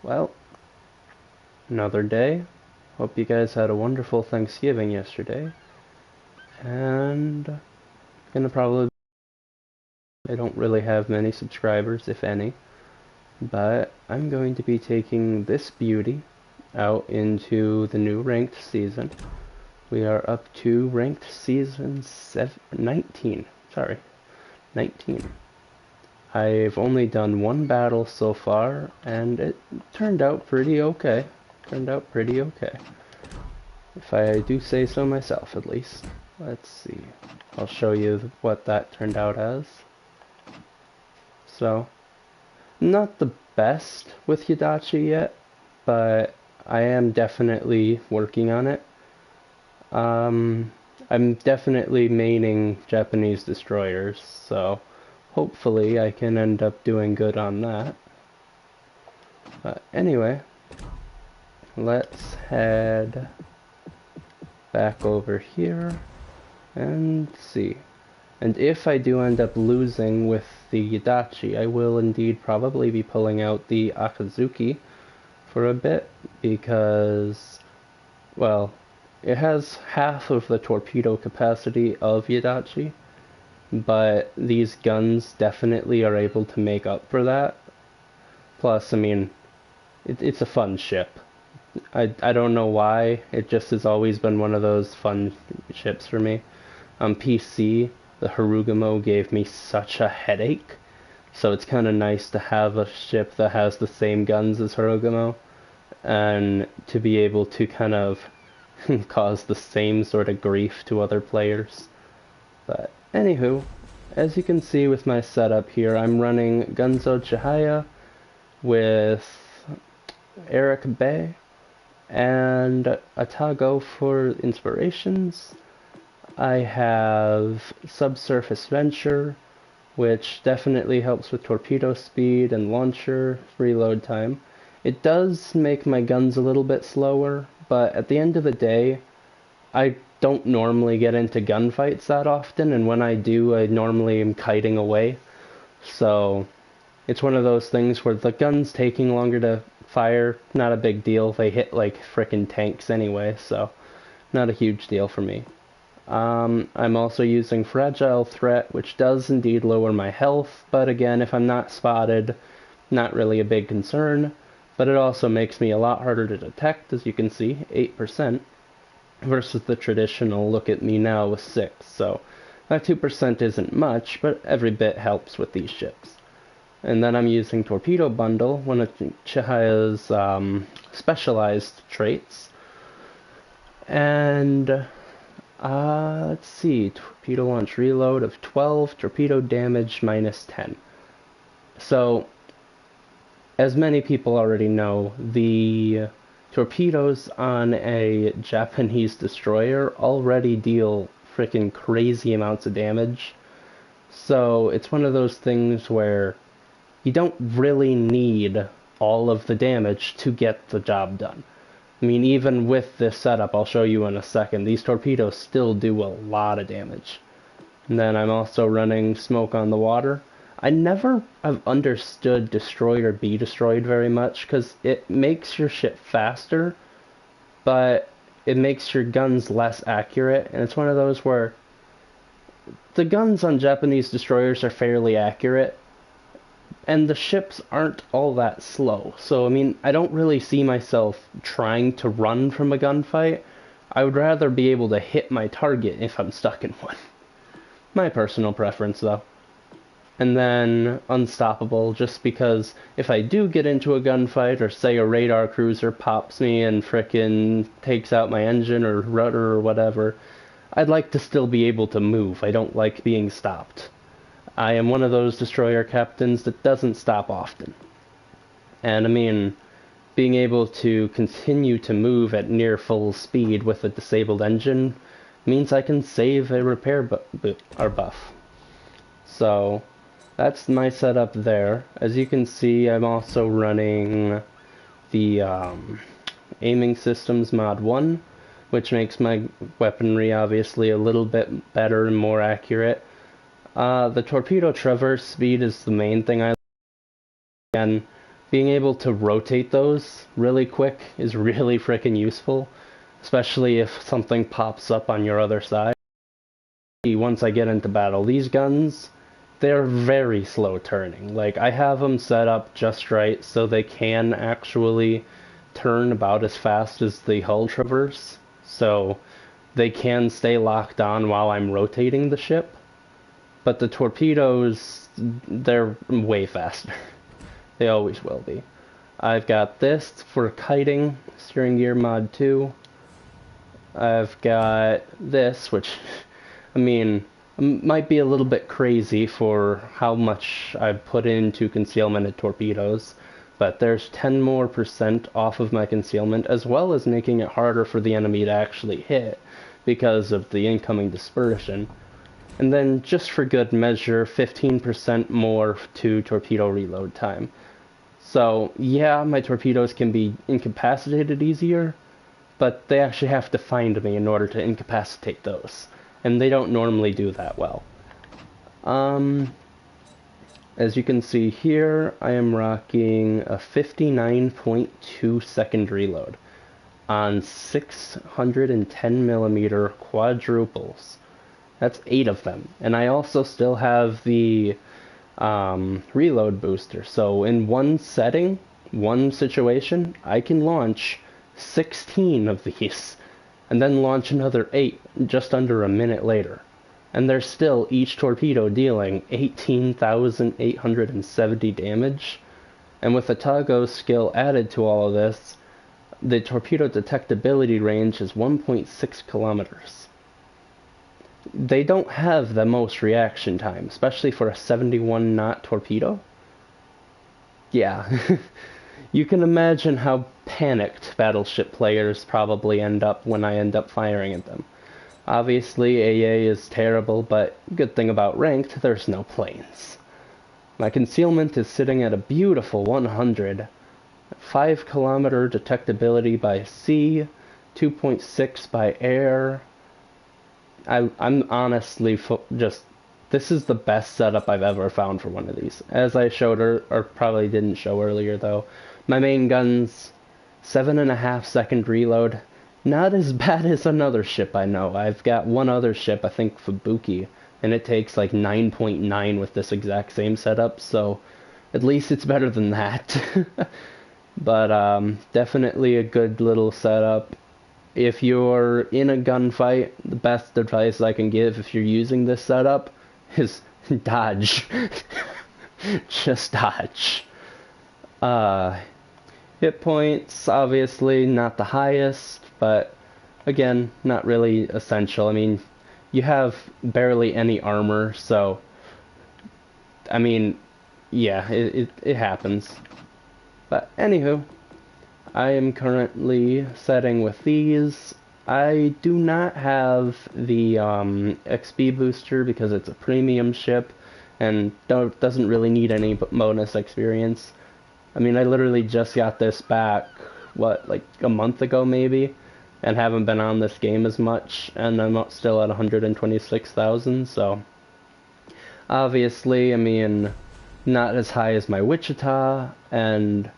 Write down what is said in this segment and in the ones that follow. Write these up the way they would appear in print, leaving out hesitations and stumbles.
Well, another day. Hope you guys had a wonderful Thanksgiving yesterday. And gonna probably I don't really have many subscribers, if any, but I'm going to be taking this beauty out into the new ranked season. We are up to ranked season 19. Sorry, 19. I've only done one battle so far, and it turned out pretty okay. Turned out pretty okay. If I do say so myself, at least. Let's see. I'll show you what that turned out as. So, not the best with Yudachi yet, but I am definitely working on it. I'm definitely maining Japanese destroyers, so hopefully I can end up doing good on that. But anyway, let's head back over here and see. And if I do end up losing with the Yudachi, I will indeed probably be pulling out the Akizuki for a bit because, well, it has half of the torpedo capacity of Yudachi, but these guns definitely are able to make up for that. Plus, I mean, it's a fun ship. I don't know why, it just has always been one of those fun ships for me. On PC, the Harugamo gave me such a headache, so it's kind of nice to have a ship that has the same guns as Harugamo, and to be able to kind of cause the same sort of grief to other players. But anywho, as you can see with my setup here, I'm running Gunzo Chihaya with Eric Bay and Atago for inspirations. I have Subsurface Venture, which definitely helps with torpedo speed and launcher reload time. It does make my guns a little bit slower, but at the end of the day, I don't normally get into gunfights that often, and when I do, I normally am kiting away. So it's one of those things where the gun's taking longer to fire, not a big deal. They hit like frickin' tanks anyway, so not a huge deal for me. I'm also using Fragile Threat, which does indeed lower my health, but again, if I'm not spotted, not really a big concern. But it also makes me a lot harder to detect, as you can see, 8%, versus the traditional look at me now with 6. So that 2% isn't much, but every bit helps with these ships. And then I'm using Torpedo Bundle, one of Chihaya's specialized traits. And let's see, torpedo launch reload of 12, torpedo damage minus 10. So, as many people already know, the torpedoes on a Japanese destroyer already deal freaking crazy amounts of damage. So, it's one of those things where you don't really need all of the damage to get the job done. I mean, even with this setup, I'll show you in a second, these torpedoes still do a lot of damage. And then I'm also running Smoke on the Water. I never have understood Destroyed or Be Destroyed very much, because it makes your ship faster, but it makes your guns less accurate, and it's one of those where the guns on Japanese destroyers are fairly accurate, and the ships aren't all that slow. So, I mean, I don't really see myself trying to run from a gunfight. I would rather be able to hit my target if I'm stuck in one. My personal preference, though. And then Unstoppable, just because if I do get into a gunfight, or say a radar cruiser pops me and frickin' takes out my engine or rudder or whatever, I'd like to still be able to move. I don't like being stopped. I am one of those destroyer captains that doesn't stop often. And I mean, being able to continue to move at near full speed with a disabled engine means I can save a repair buff. So, that's my setup there. As you can see, I'm also running the aiming systems mod 1, which makes my weaponry obviously a little bit better and more accurate. The torpedo traverse speed is the main thing I like. Again, being able to rotate those really quick is really freaking useful, especially if something pops up on your other side. Once I get into battle, these guns, they're very slow turning. Like, I have them set up just right so they can actually turn about as fast as the hull traverse, so they can stay locked on while I'm rotating the ship. But the torpedoes, they're way faster. They always will be. I've got this for kiting, steering gear mod 2. I've got this, which, I mean, might be a little bit crazy for how much I've put into concealmented torpedoes, but there's 10% more off of my concealment, as well as making it harder for the enemy to actually hit because of the incoming dispersion. And then, just for good measure, 15% more to torpedo reload time. So, yeah, my torpedoes can be incapacitated easier, but they actually have to find me in order to incapacitate those. And they don't normally do that well. As you can see here, I am rocking a 59.2 second reload on 610mm quadruples. That's 8 of them. And I also still have the reload booster. So in one setting, one situation, I can launch 16 of these and then launch another 8 just under a minute later. And they're still each torpedo dealing 18,870 damage. And with the Tago skill added to all of this, the torpedo detectability range is 1.6 kilometers. They don't have the most reaction time, especially for a 71-knot torpedo. Yeah, you can imagine how panicked battleship players probably end up when I end up firing at them. Obviously, AA is terrible, but good thing about ranked, there's no planes. My concealment is sitting at a beautiful 100. 5 kilometer detectability by sea, 2.6 by air. I'm honestly just, this is the best setup I've ever found for one of these. As I showed or probably didn't show earlier though, my main guns, 7.5 second reload. Not as bad as another ship I know. I've got one other ship, I think Fubuki, and it takes like 9.9 with this exact same setup, so at least it's better than that. But definitely a good little setup. If you're in a gunfight, the best advice I can give if you're using this setup is dodge. Just dodge. Hit points, obviously not the highest, but again, not really essential. I mean, you have barely any armor, so I mean, yeah, it happens. But anywho, I am currently setting with these. I do not have the XP booster because it's a premium ship and doesn't really need any bonus experience. I mean, I literally just got this back, what, like a month ago maybe, and haven't been on this game as much, and I'm still at 126,000, so obviously, I mean, not as high as my Wichita, and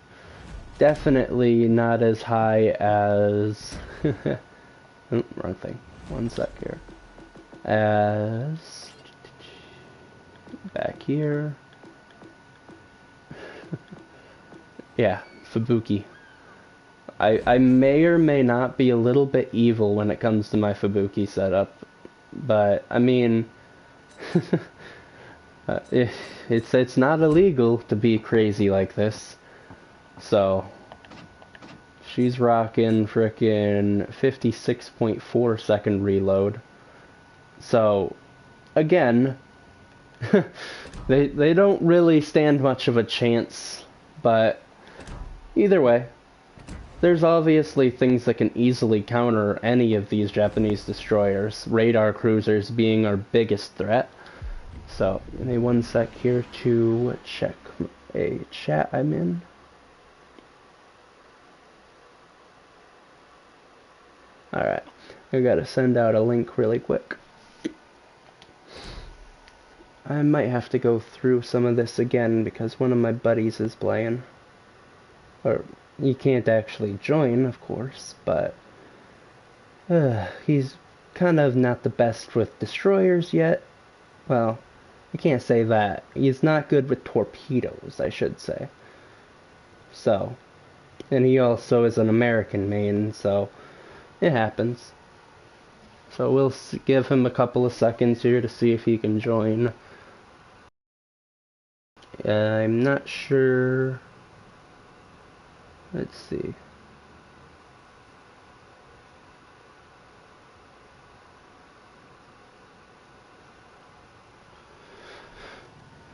definitely not as high as wrong thing. One sec here. As back here. Yeah, Fubuki. I may or may not be a little bit evil when it comes to my Fubuki setup, but I mean, it's not illegal to be crazy like this. So, she's rocking frickin' 56.4 second reload. So, again, they don't really stand much of a chance, but either way, there's obviously things that can easily counter any of these Japanese destroyers, radar cruisers being our biggest threat. So, give me one sec here to check a chat I'm in. Alright, I gotta send out a link really quick. I might have to go through some of this again because one of my buddies is playing. Or, he can't actually join, of course, but he's kind of not the best with destroyers yet. Well, I can't say that. He's not good with torpedoes, I should say. So, and he also is an American main, so it happens. So we'll give him a couple of seconds here to see if he can join. I'm not sure. Let's see.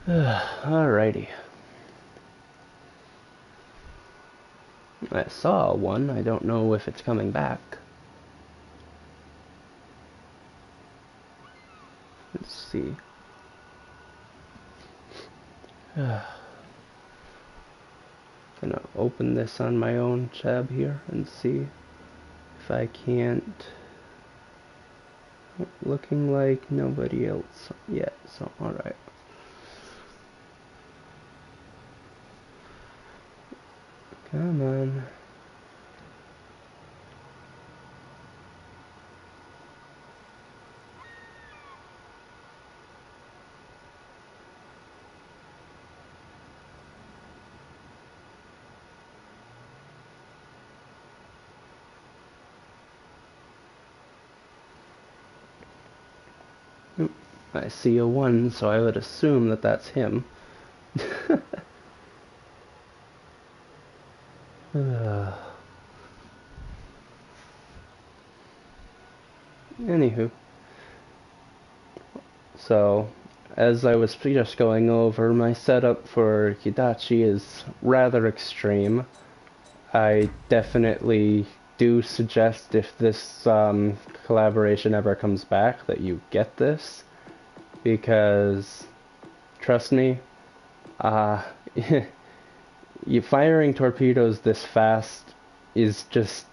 Alrighty. I saw one. I don't know if it's coming back. Let's see. Gonna open this on my own tab here and see if I can't. Looking like nobody else yet, so alright. Come on. I see a 1, so I would assume that that's him. Anywho. So, as I was just going over, my setup for Yudachi is rather extreme. I definitely do suggest if this collaboration ever comes back that you get this. Because, trust me, you firing torpedoes this fast is just,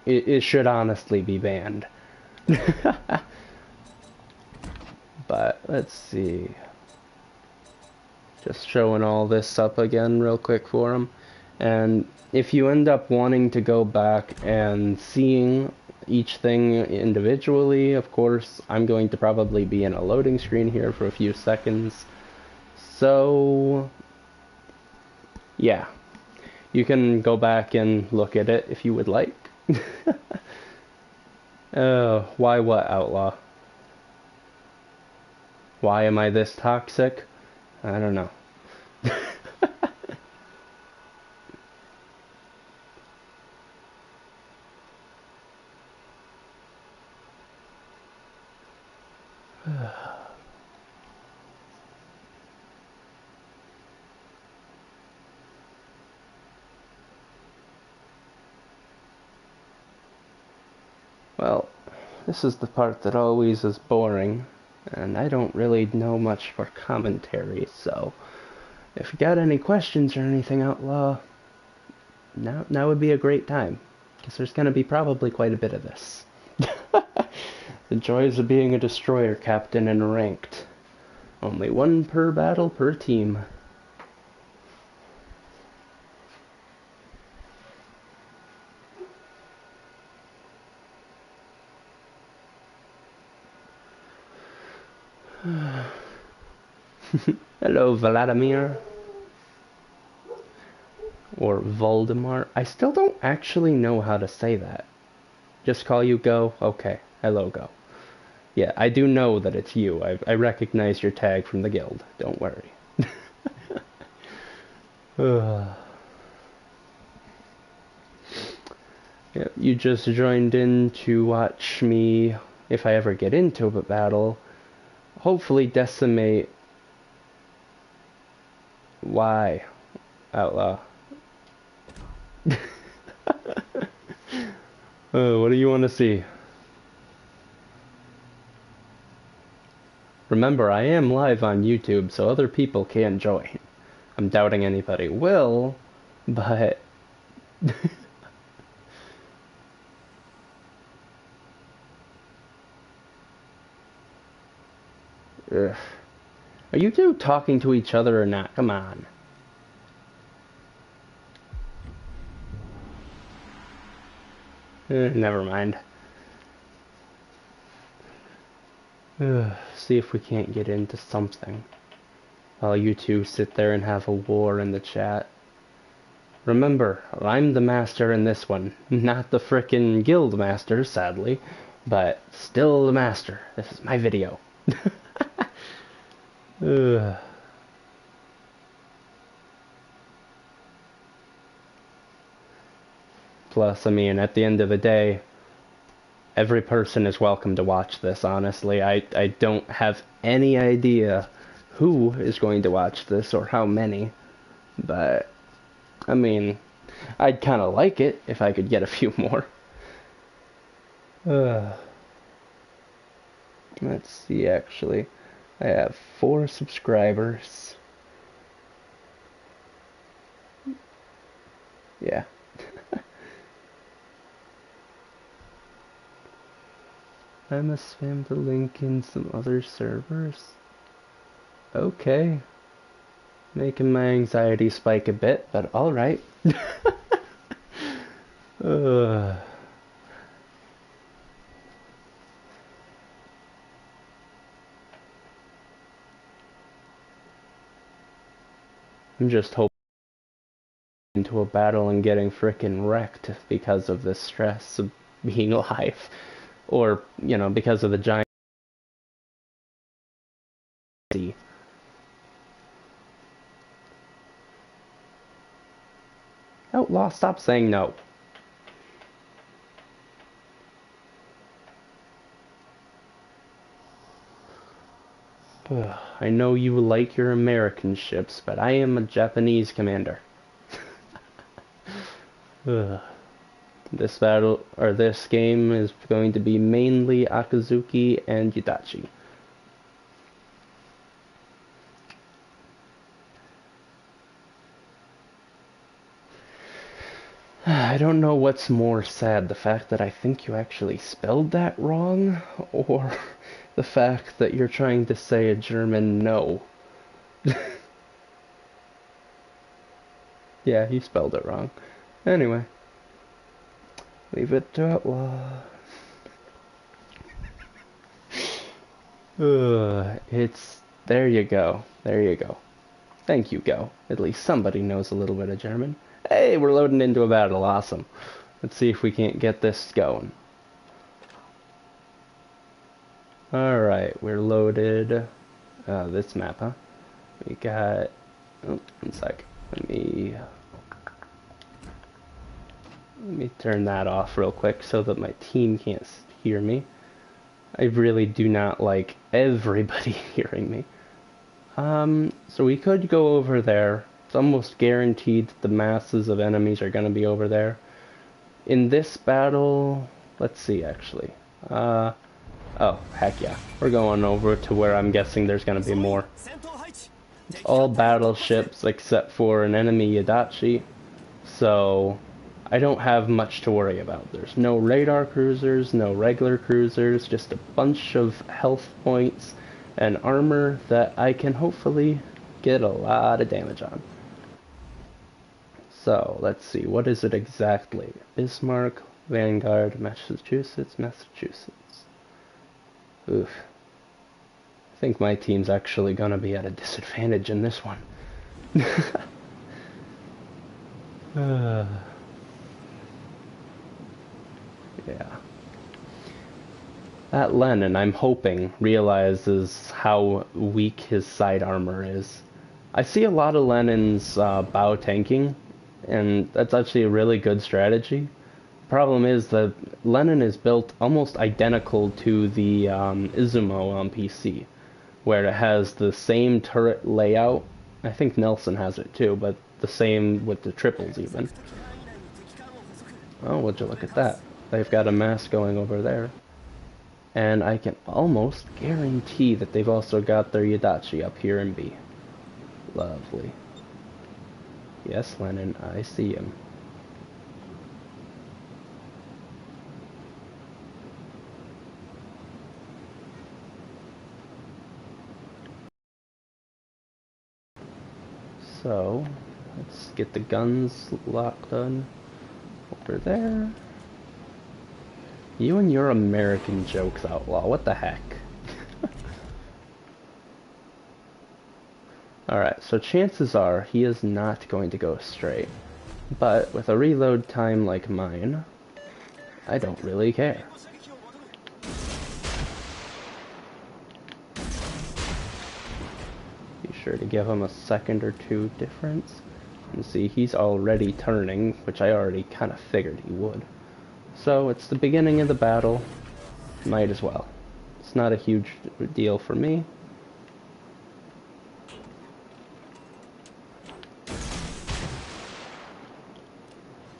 it should honestly be banned. But, let's see. Just showing all this up again real quick for them. And if you end up wanting to go back and seeing each thing individually, of course, I'm going to probably be in a loading screen here for a few seconds. So, yeah. You can go back and look at it if you would like. Why what, Outlaw? Why am I this toxic? I don't know. Well, this is the part that always is boring, and I don't really know much for commentary, so if you got any questions or anything, Outlaw, now would be a great time, because there's going to be probably quite a bit of this. The joys of being a destroyer captain and ranked. Only one per battle per team. Hello, Vladimir. Or Voldemort. I still don't actually know how to say that. Just call you Go? Okay. Hello, Go. Yeah, I do know that it's you. I recognize your tag from the guild. Don't worry. Yeah, you just joined in to watch me, if I ever get into a battle, hopefully decimate... Why, Outlaw? What do you want to see? Remember, I am live on YouTube, so other people can join. I'm doubting anybody will, but... Ugh. Are you two talking to each other or not? Come on. Never mind. See if we can't get into something. While you two sit there and have a war in the chat. Remember, I'm the master in this one. Not the frickin' guild master, sadly. But still the master. This is my video. Plus, I mean, at the end of the day, every person is welcome to watch this, honestly. I don't have any idea who is going to watch this or how many. But, I mean, I'd kind of like it if I could get a few more. Let's see, actually. I have 4 subscribers. Yeah. I must spam the link in some other servers. Okay. Making my anxiety spike a bit, but alright. I'm just hoping into a battle and getting frickin' wrecked because of the stress of being alive. Or, you know, because of the giant sea. Outlaw, stop saying no. I know you like your American ships, but I am a Japanese commander. This battle, or this game, is going to be mainly Akizuki and Yudachi. I don't know what's more sad, the fact that I think you actually spelled that wrong, or the fact that you're trying to say a German no. Yeah, you spelled it wrong. Anyway. Leave it to Outlaw. It's... There you go. There you go. Thank you, Go. At least somebody knows a little bit of German. Hey, we're loading into a battle. Awesome. Let's see if we can't get this going. Alright, we're loaded. This map, huh? We got... Oh, one sec. Let me turn that off real quick so that my team can't hear me. I really do not like everybody hearing me. So we could go over there. It's almost guaranteed that the masses of enemies are going to be over there. In this battle, let's see actually. Oh, heck yeah. We're going over to where I'm guessing there's going to be more. It's all battleships except for an enemy Yudachi. So I don't have much to worry about. There's no radar cruisers, no regular cruisers, just a bunch of health points and armor that I can hopefully get a lot of damage on. So, let's see, what is it exactly? Bismarck, Vanguard, Massachusetts. Oof. I think my team's actually gonna be at a disadvantage in this one. Yeah. That Lenin, I'm hoping, realizes how weak his side armor is. I see a lot of Lenin's bow tanking, and that's actually a really good strategy. Problem is that Lenin is built almost identical to the Izumo on PC, where it has the same turret layout. I think Nelson has it too, but the same with the triples even. Oh, would you look at that? They've got a mass going over there. And I can almost guarantee that they've also got their Yudachi up here in B. Lovely. Yes, Lenin, I see him. So, let's get the guns locked on over there. You and your American jokes, Outlaw. What the heck? Alright, so chances are he is not going to go straight. But with a reload time like mine, I don't really care. Be sure to give him a second or two difference. And see, he's already turning, which I already kind of figured he would. So it's the beginning of the battle. Might as well. It's not a huge deal for me.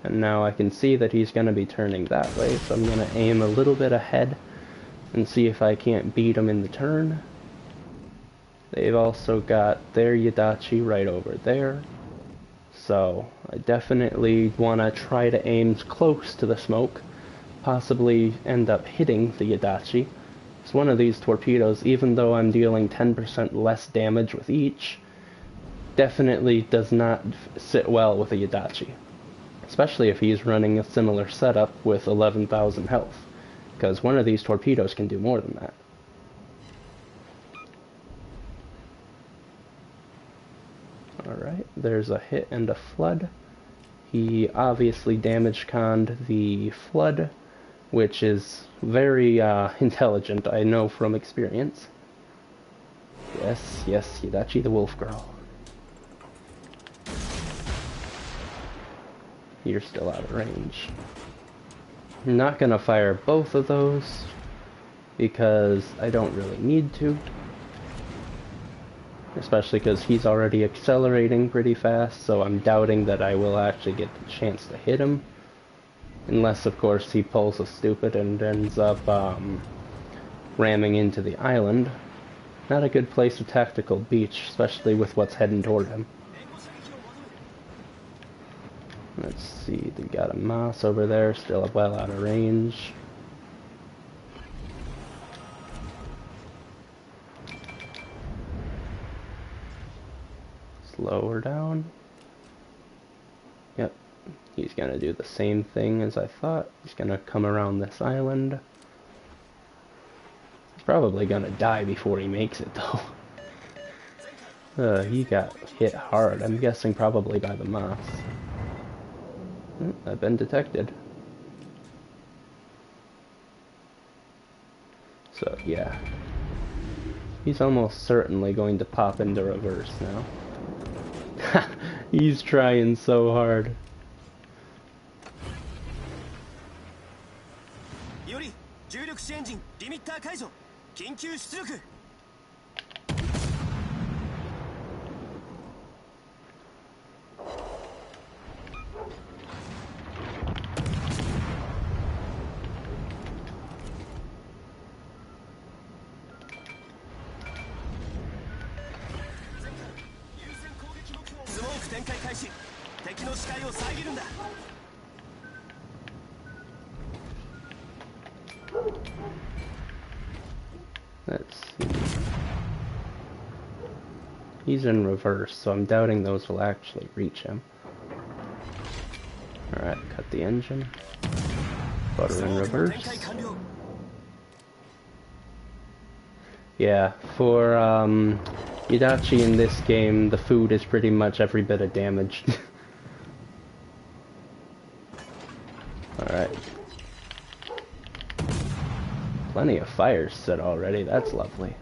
And now I can see that he's going to be turning that way, so I'm going to aim a little bit ahead and see if I can't beat him in the turn. They've also got their Yudachi right over there. So I definitely want to try to aim close to the smoke, possibly end up hitting the Yudachi. It's one of these torpedoes, even though I'm dealing 10% less damage with each, definitely does not sit well with a Yudachi. Especially if he's running a similar setup with 11,000 health, because one of these torpedoes can do more than that. Alright, there's a hit and a flood. He obviously damage conned the flood, which is very intelligent, I know from experience. Yes, yes, Yudachi the wolf girl. You're still out of range. I'm not gonna fire both of those because I don't really need to. Especially because he's already accelerating pretty fast, so I'm doubting that I will actually get the chance to hit him. Unless, of course, he pulls a stupid and ends up ramming into the island. Not a good place to tactical beach, especially with what's heading toward him. Let's see, they got a Moss over there, still well out of range. Slow her down. Yep, he's gonna do the same thing as I thought. He's gonna come around this island. He's probably gonna die before he makes it, though. He got hit hard. I'm guessing probably by the Moss. I've been detected. So, yeah. He's almost certainly going to pop into reverse now. He's trying so hard. Let's see. He's in reverse, so I'm doubting those will actually reach him. Alright, cut the engine. Butter in reverse. Yeah, for Yudachi in this game, the food is pretty much every bit of damage. Alright. Plenty of fires set already, that's lovely.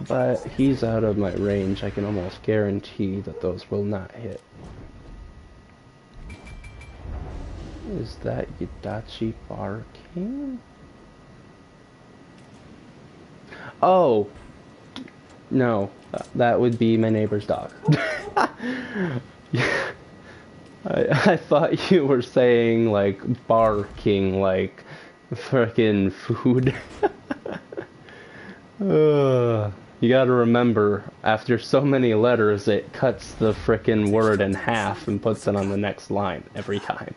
But he's out of my range, I can almost guarantee that those will not hit. Is that Yudachi barking? Oh! No, that would be my neighbor's dog. I thought you were saying, like, barking, like, frickin' food. You gotta remember, after so many letters, it cuts the frickin' word in half and puts it on the next line every time.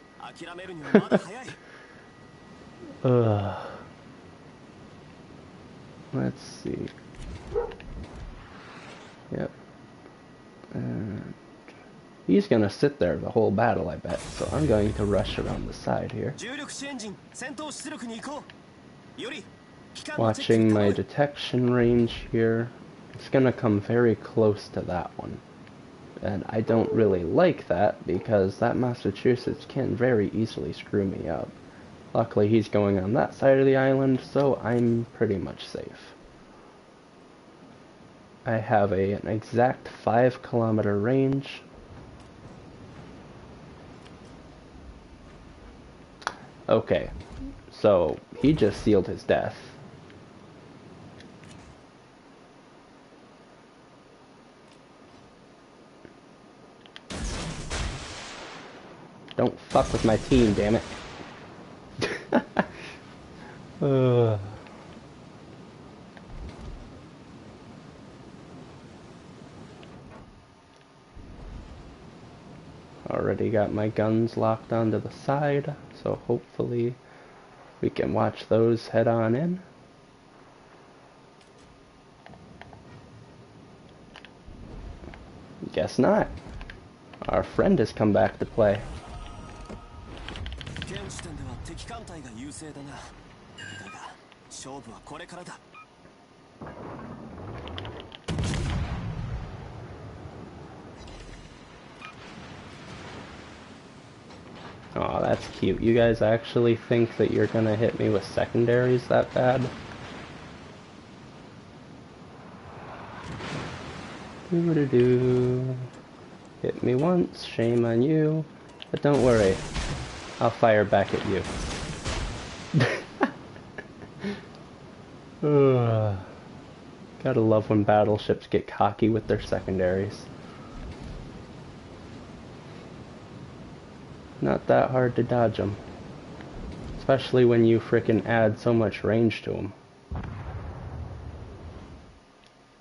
Let's see. Yep. And He's gonna sit there the whole battle, I bet. So I'm going to rush around the side here. Watching my detection range here. It's gonna come very close to that one. And I don't really like that because that Massachusetts can very easily screw me up. Luckily he's going on that side of the island, so I'm pretty much safe. I have an exact 5-kilometer range. Okay, so he just sealed his death. Don't fuck with my team, damn it. Already got my guns locked onto the side, so hopefully we can watch those head on in. Guess not. Our friend has come back to play. Oh, that's cute. You guys actually think that you're gonna hit me with secondaries that bad? Doo-doo-doo. Hit me once, shame on you. But don't worry, I'll fire back at you. Gotta love when battleships get cocky with their secondaries. Not that hard to dodge them. Especially when you frickin' add so much range to them.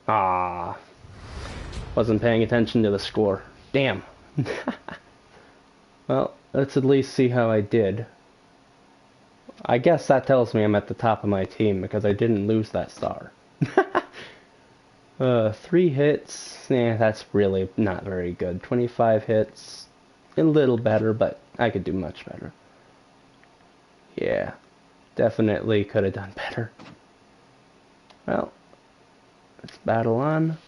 Ah, wasn't paying attention to the score. Damn. Well, let's at least see how I did. I guess that tells me I'm at the top of my team because I didn't lose that star. 3 hits, that's really not very good. 25 hits, a little better, but I could do much better. Yeah, definitely could have done better. Well, let's battle on.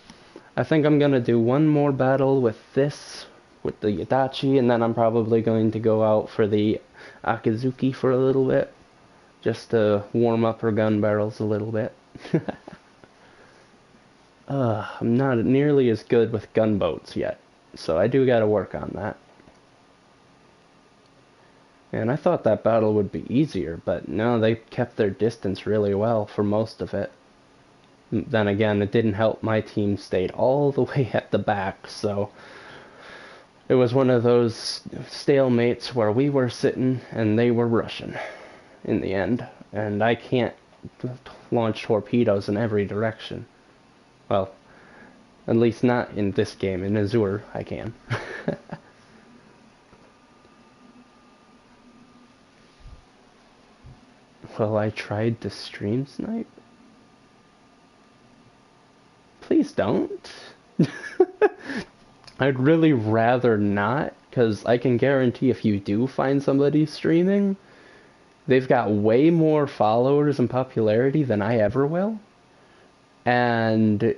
I think I'm gonna do one more battle with this, with the Yudachi, and then I'm probably going to go out for the Akizuki for a little bit, just to warm up her gun barrels a little bit. I'm not nearly as good with gunboats yet, so I do gotta work on that. And I thought that battle would be easier, but no, they kept their distance really well for most of it. Then again, it didn't help my team stayed all the way at the back, so it was one of those stalemates where we were sitting and they were rushing in the end. And I can't launch torpedoes in every direction. Well, at least not in this game. In Azure, I can. Well, I tried to stream snipe. Please don't. I'd really rather not, because I can guarantee if you do find somebody streaming, they've got way more followers and popularity than I ever will. And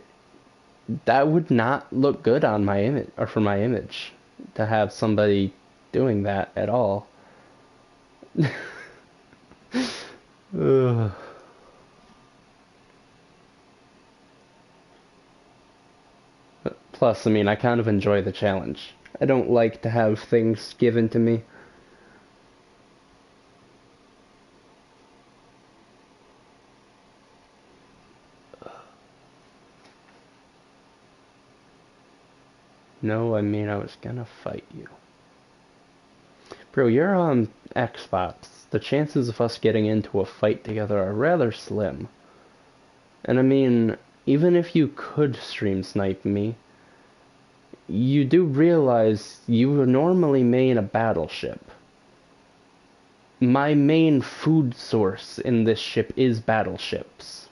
that would not look good on my image, or for my image, to have somebody doing that at all. Ugh. Plus, I mean, I kind of enjoy the challenge. I don't like to have things given to me. No, I mean, I was gonna fight you. Bro, you're on Xbox. The chances of us getting into a fight together are rather slim. And I mean, even if you could stream snipe me, you do realize you normally main a battleship. My main food source in this ship is battleships.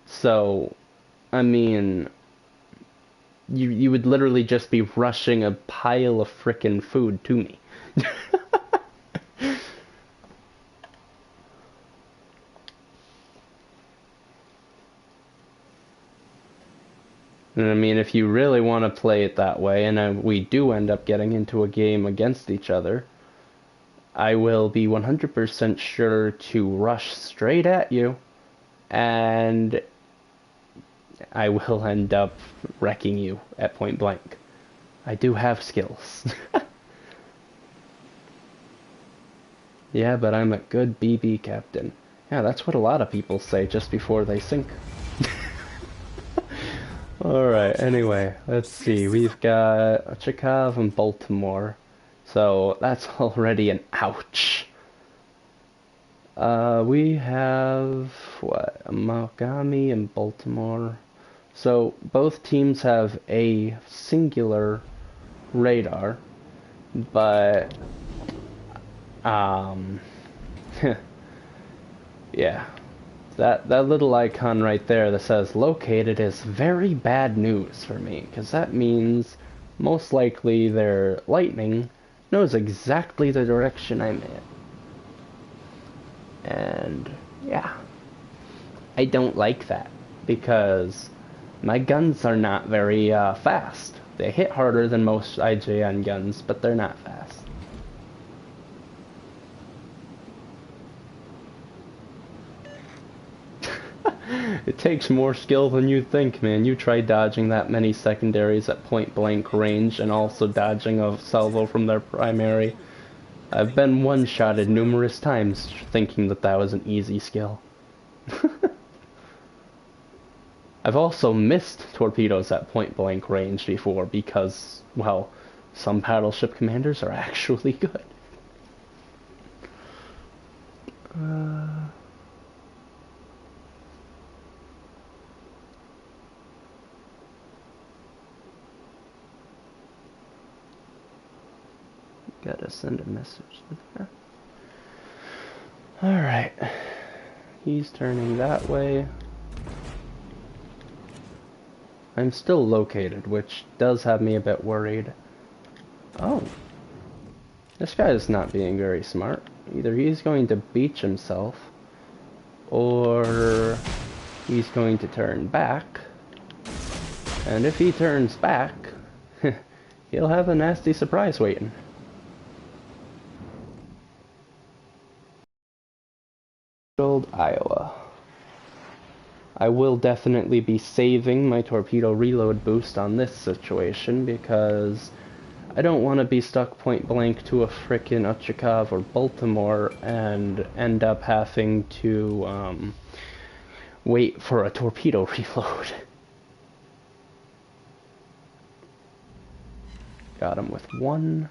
So, I mean, you would literally just be rushing a pile of frickin' food to me. And I mean, if you really want to play it that way, and we do end up getting into a game against each other, I will be 100% sure to rush straight at you, and I will end up wrecking you at point blank. I do have skills. Yeah, but I'm a good BB captain. Yeah, that's what a lot of people say just before they sink. Alright, anyway, let's see. We've got Chicago and Baltimore. So that's already an ouch. We have, what, Mogami and Baltimore. So both teams have a singular radar, but, yeah. That little icon right there that says located is very bad news for me, because that means most likely their lightning knows exactly the direction I'm in. And yeah, I don't like that, because my guns are not very fast. They hit harder than most IJN guns, but they're not fast. It takes more skill than you think, man. You try dodging that many secondaries at point blank range and also dodging a salvo from their primary. I've been one-shotted numerous times thinking that that was an easy skill. I've also missed torpedoes at point blank range before because, well, some battleship commanders are actually good. Gotta send a message to there. Alright. He's turning that way. I'm still located, which does have me a bit worried. Oh. This guy is not being very smart. Either he's going to beach himself, or he's going to turn back. And if he turns back, he'll have a nasty surprise waiting. Old Iowa. I will definitely be saving my torpedo reload boost on this situation because I don't want to be stuck point blank to a frickin' Uchikov or Baltimore and end up having to wait for a torpedo reload. Got him with one.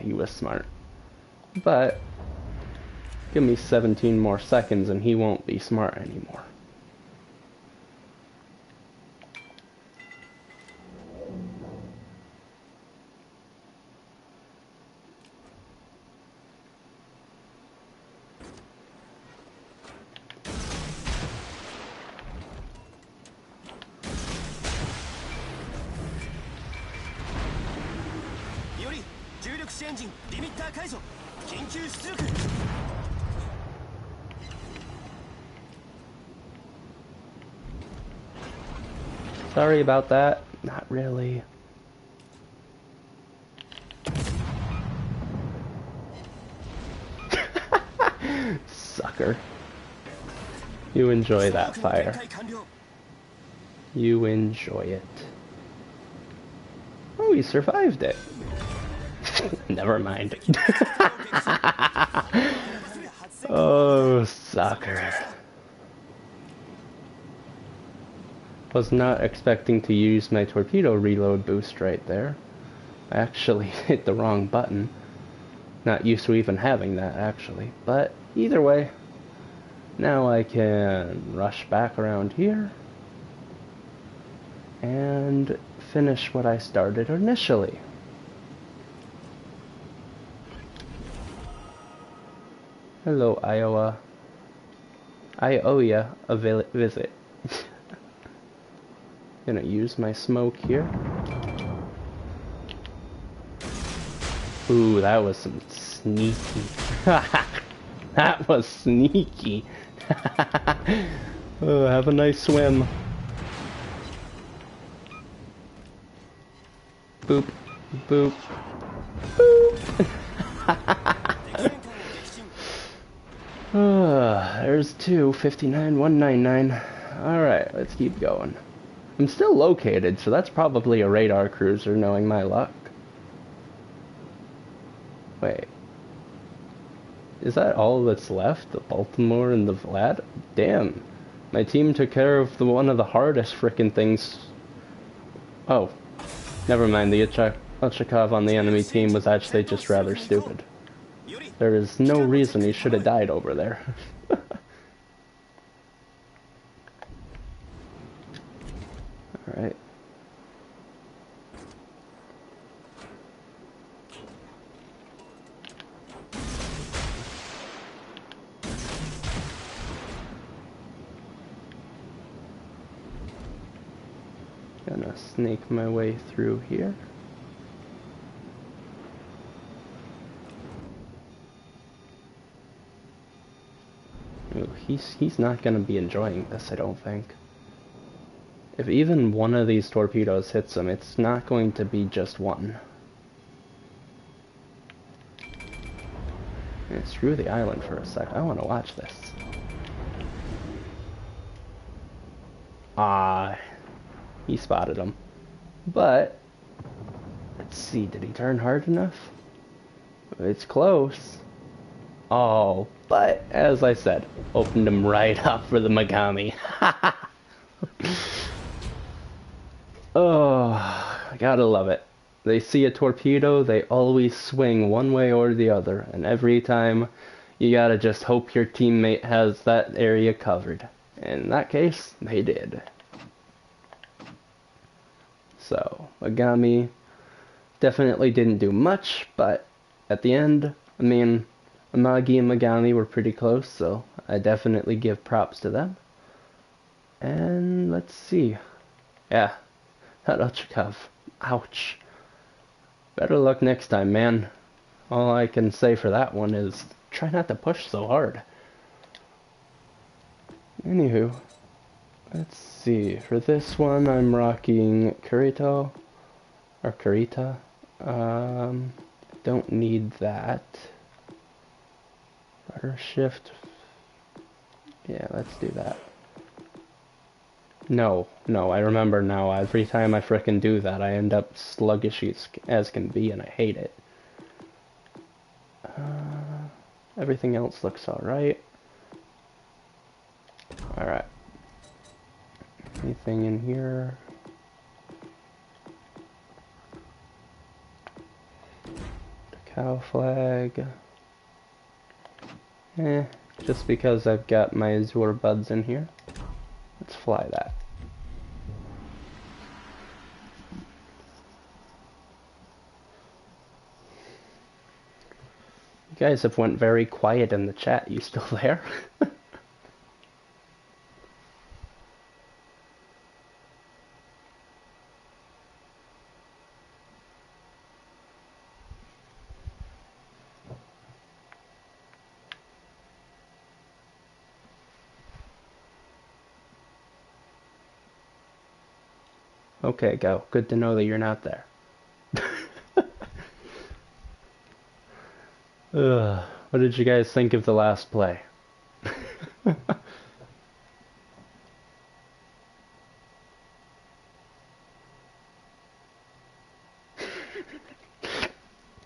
He was smart. But give me 17 more seconds and he won't be smart anymore. Sorry about that. Not really. Sucker. You enjoy that fire. You enjoy it. Oh, he survived it. Never mind. Oh, sucker. Was not expecting to use my torpedo reload boost right there. I actually hit the wrong button. Not used to even having that, actually. But either way, now I can rush back around here and finish what I started initially. Hello, Iowa. I owe ya a visit. Gonna use my smoke here. Ooh, that was some sneaky. That was sneaky. Oh, have a nice swim. Boop, boop, boop. There's 259, 199. Alright, let's keep going. I'm still located, so that's probably a radar cruiser, knowing my luck. Wait. Is that all that's left? The Baltimore and the Vlad? Damn. My team took care of one of the hardest frickin' things. Oh. Never mind, the Uchakov on the enemy team was actually just rather stupid. There is no reason he should have died over there. Alright. Gonna snake my way through here. Ooh, he's not gonna be enjoying this, I don't think. If even one of these torpedoes hits him, it's not going to be just one. Yeah, screw the island for a sec. I want to watch this. Ah, he spotted him. But, let's see, did he turn hard enough? It's close. Oh, but, as I said, opened him right up for the Megami. Oh, I gotta love it. They see a torpedo, they always swing one way or the other, and every time you gotta just hope your teammate has that area covered. In that case, they did. So, Megami definitely didn't do much, but at the end, I mean, Amagi and Megami were pretty close, so I definitely give props to them. And let's see. Yeah, that Uchakov. Ouch. Better luck next time, man. All I can say for that one is try not to push so hard. Anywho, let's see. For this one, I'm rocking Kurito. Or Kurita. Don't need that. Rudder shift. Yeah, let's do that. No, I remember now. Every time I frickin' do that, I end up sluggish as can be, and I hate it. Everything else looks alright. Alright. Anything in here? The cow flag. Just because I've got my Azure buds in here. Let's fly that. You guys have went very quiet in the chat. You still there? Okay, go. Good to know that you're not there. What did you guys think of the last play?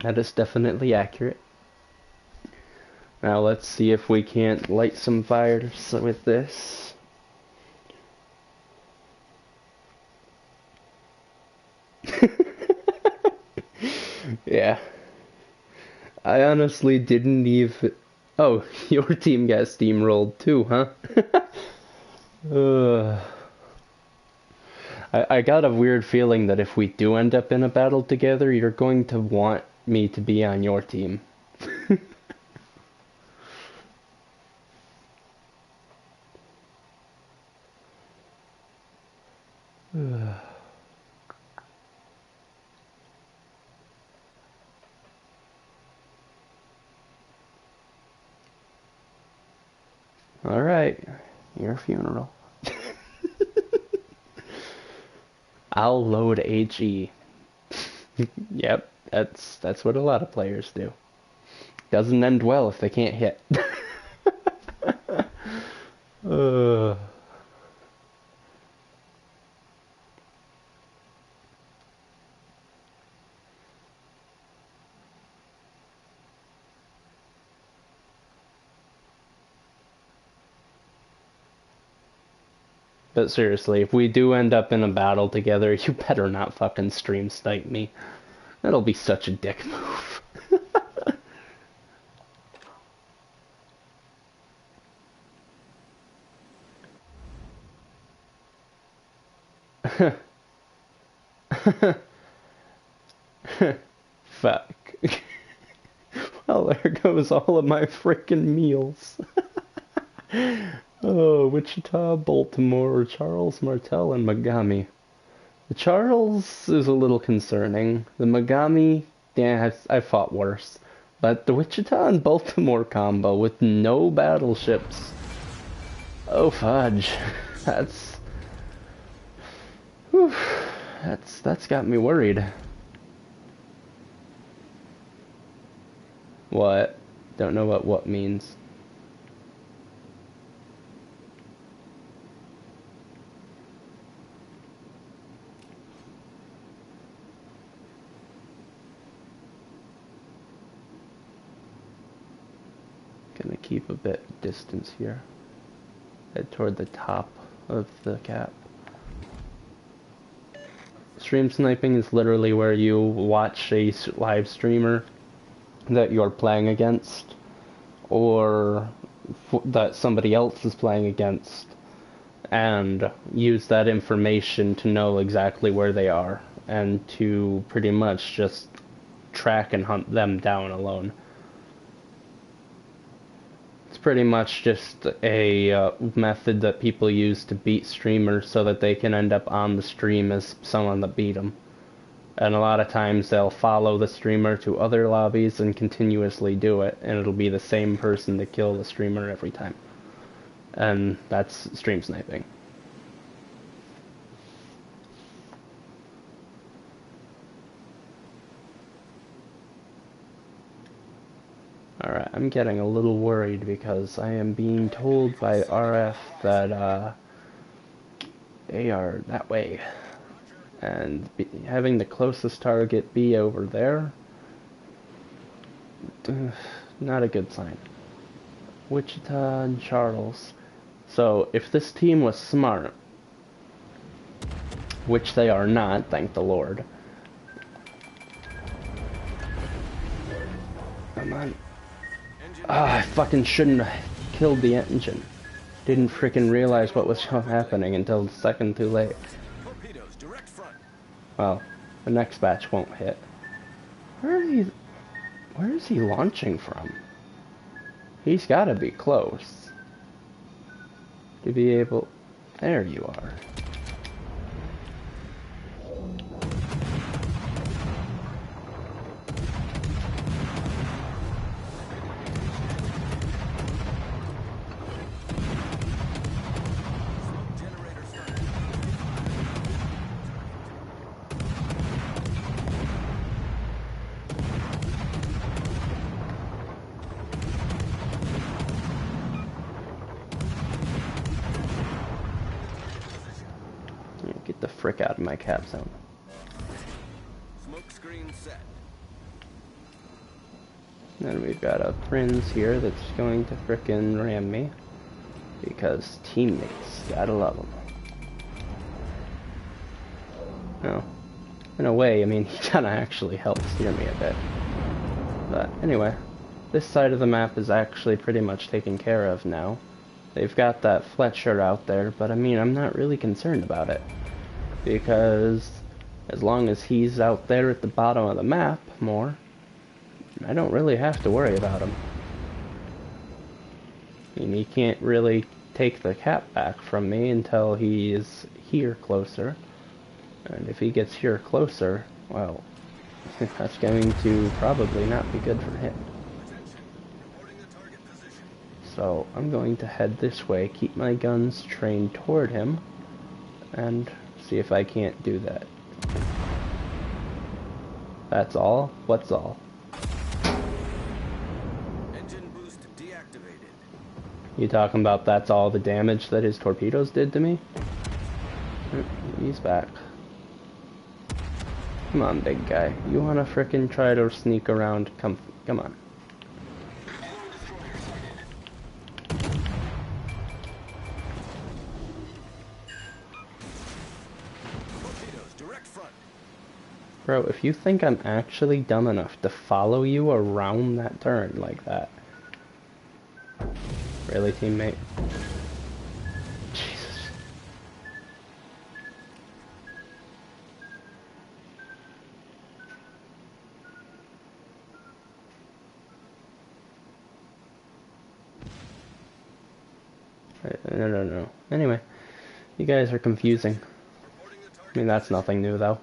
That is definitely accurate. Now let's see if we can't light some fires with this. Yeah. I honestly didn't even... Oh, your team got steamrolled too, huh? I got a weird feeling that if we do end up in a battle together, you're going to want me to be on your team. Alright, your funeral. I'll load HE. Yep, that's what a lot of players do. Doesn't end well if they can't hit. uh. But seriously, if we do end up in a battle together, you better not fucking stream snipe me. That'll be such a dick move. Fuck. Well, there goes all of my freaking meals. Oh, Wichita, Baltimore, Charles, Martel, and Megami. The Charles is a little concerning. The Megami, yeah, I've fought worse. But the Wichita and Baltimore combo with no battleships. Oh fudge. That's... Whew, that's got me worried. What? Don't know what means. Gonna keep a bit distance here. Head toward the top of the cap. Stream sniping is literally where you watch a live streamer that you're playing against, or that somebody else is playing against, and use that information to know exactly where they are, and to pretty much just track and hunt them down alone. It's pretty much just a method that people use to beat streamers so that they can end up on the stream as someone that beat them. And a lot of times they'll follow the streamer to other lobbies and continuously do it, and it'll be the same person to kill the streamer every time. And that's stream sniping. Alright, I'm getting a little worried because I am being told by RF that they are that way. And having the closest target be over there, not a good sign. Wichita and Charles. So if this team was smart, which they are not, thank the Lord. Come on. I fucking shouldn't have killed the engine. Didn't freaking realize what was happening until a second too late. Well, the next batch won't hit. Where is he launching from? He's gotta be close to be able... There you are. Get the frick out of my cap zone. Smoke screen set. Then we've got a Prince here that's going to frickin' ram me. Because teammates, gotta love them. No. In a way, I mean, he kinda actually helped steer me a bit. But anyway, this side of the map is actually pretty much taken care of now. They've got that Fletcher out there, but I mean, I'm not really concerned about it. Because as long as he's out there at the bottom of the map more, I don't really have to worry about him. I mean, he can't really take the cap back from me until he is here closer. And if he gets here closer, well, that's going to probably not be good for him. So I'm going to head this way, keep my guns trained toward him, and see if I can't do that. That's all? What's all? Engine boost deactivated. You talking about that's all the damage that his torpedoes did to me? He's back. Come on, big guy. You wanna frickin' try to sneak around? Come on. Torpedoes, direct front. Bro, if you think I'm actually dumb enough to follow you around that turn like that. Really, teammate? Jesus. No. Anyway, you guys are confusing. I mean, that's nothing new, though.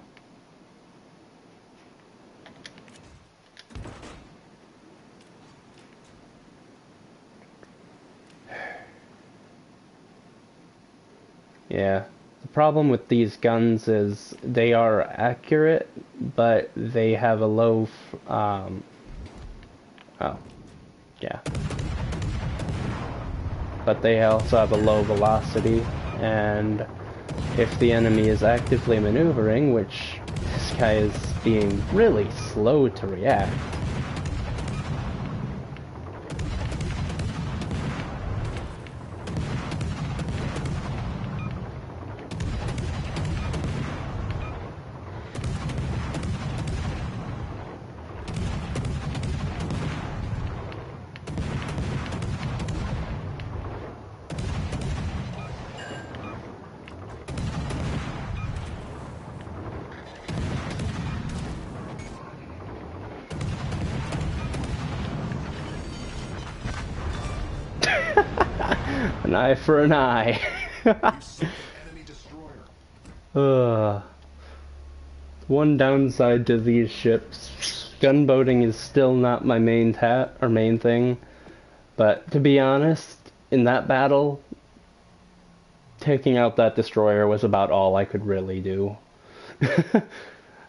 Yeah. The problem with these guns is they are accurate, but they have a low... oh. Yeah. But they also have a low velocity, and if the enemy is actively maneuvering, which this guy is being really slow to react, an eye for an eye. One downside to these ships, gunboating is still not my main main thing, but to be honest, in that battle, taking out that destroyer was about all I could really do.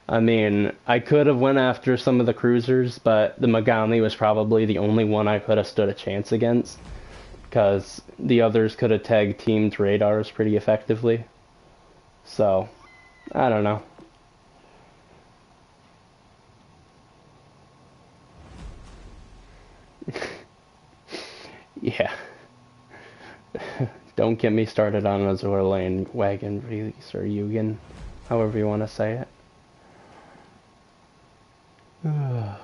I mean, I could have went after some of the cruisers, but the Megami was probably the only one I could have stood a chance against, because the others could have tag-teamed radars pretty effectively. So, I don't know. Yeah. Don't get me started on Azure Lane Wagon Release or Yugen, however you want to say it. I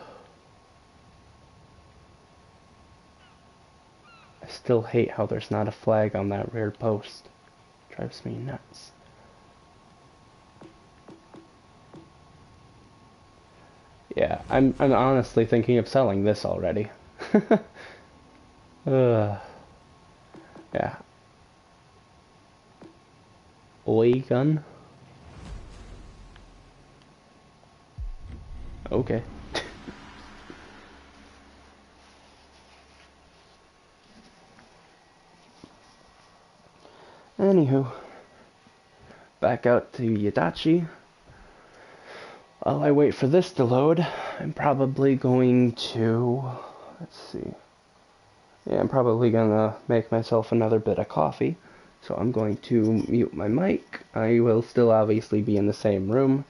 still hate how there's not a flag on that rear post. Drives me nuts. Yeah, I'm honestly thinking of selling this already. Yeah. Oi gun? Okay. Anywho, back out to Yudachi. While I wait for this to load, I'm probably going to... Let's see. Yeah, I'm probably gonna make myself another bit of coffee. So I'm going to mute my mic. I will still obviously be in the same room.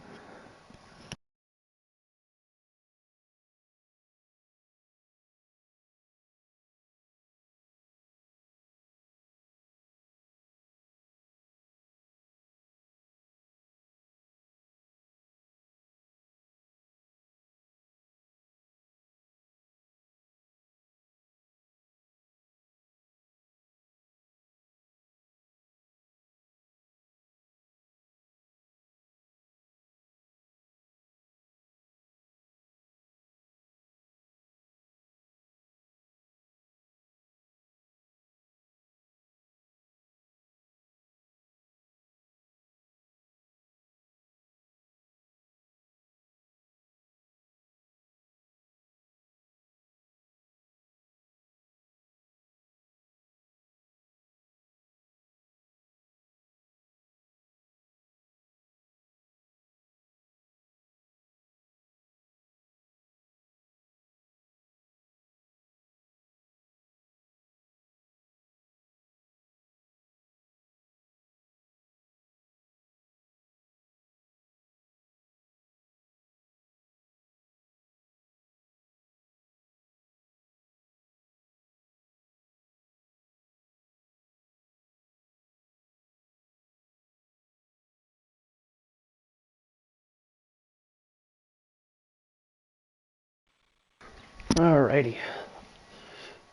Alrighty.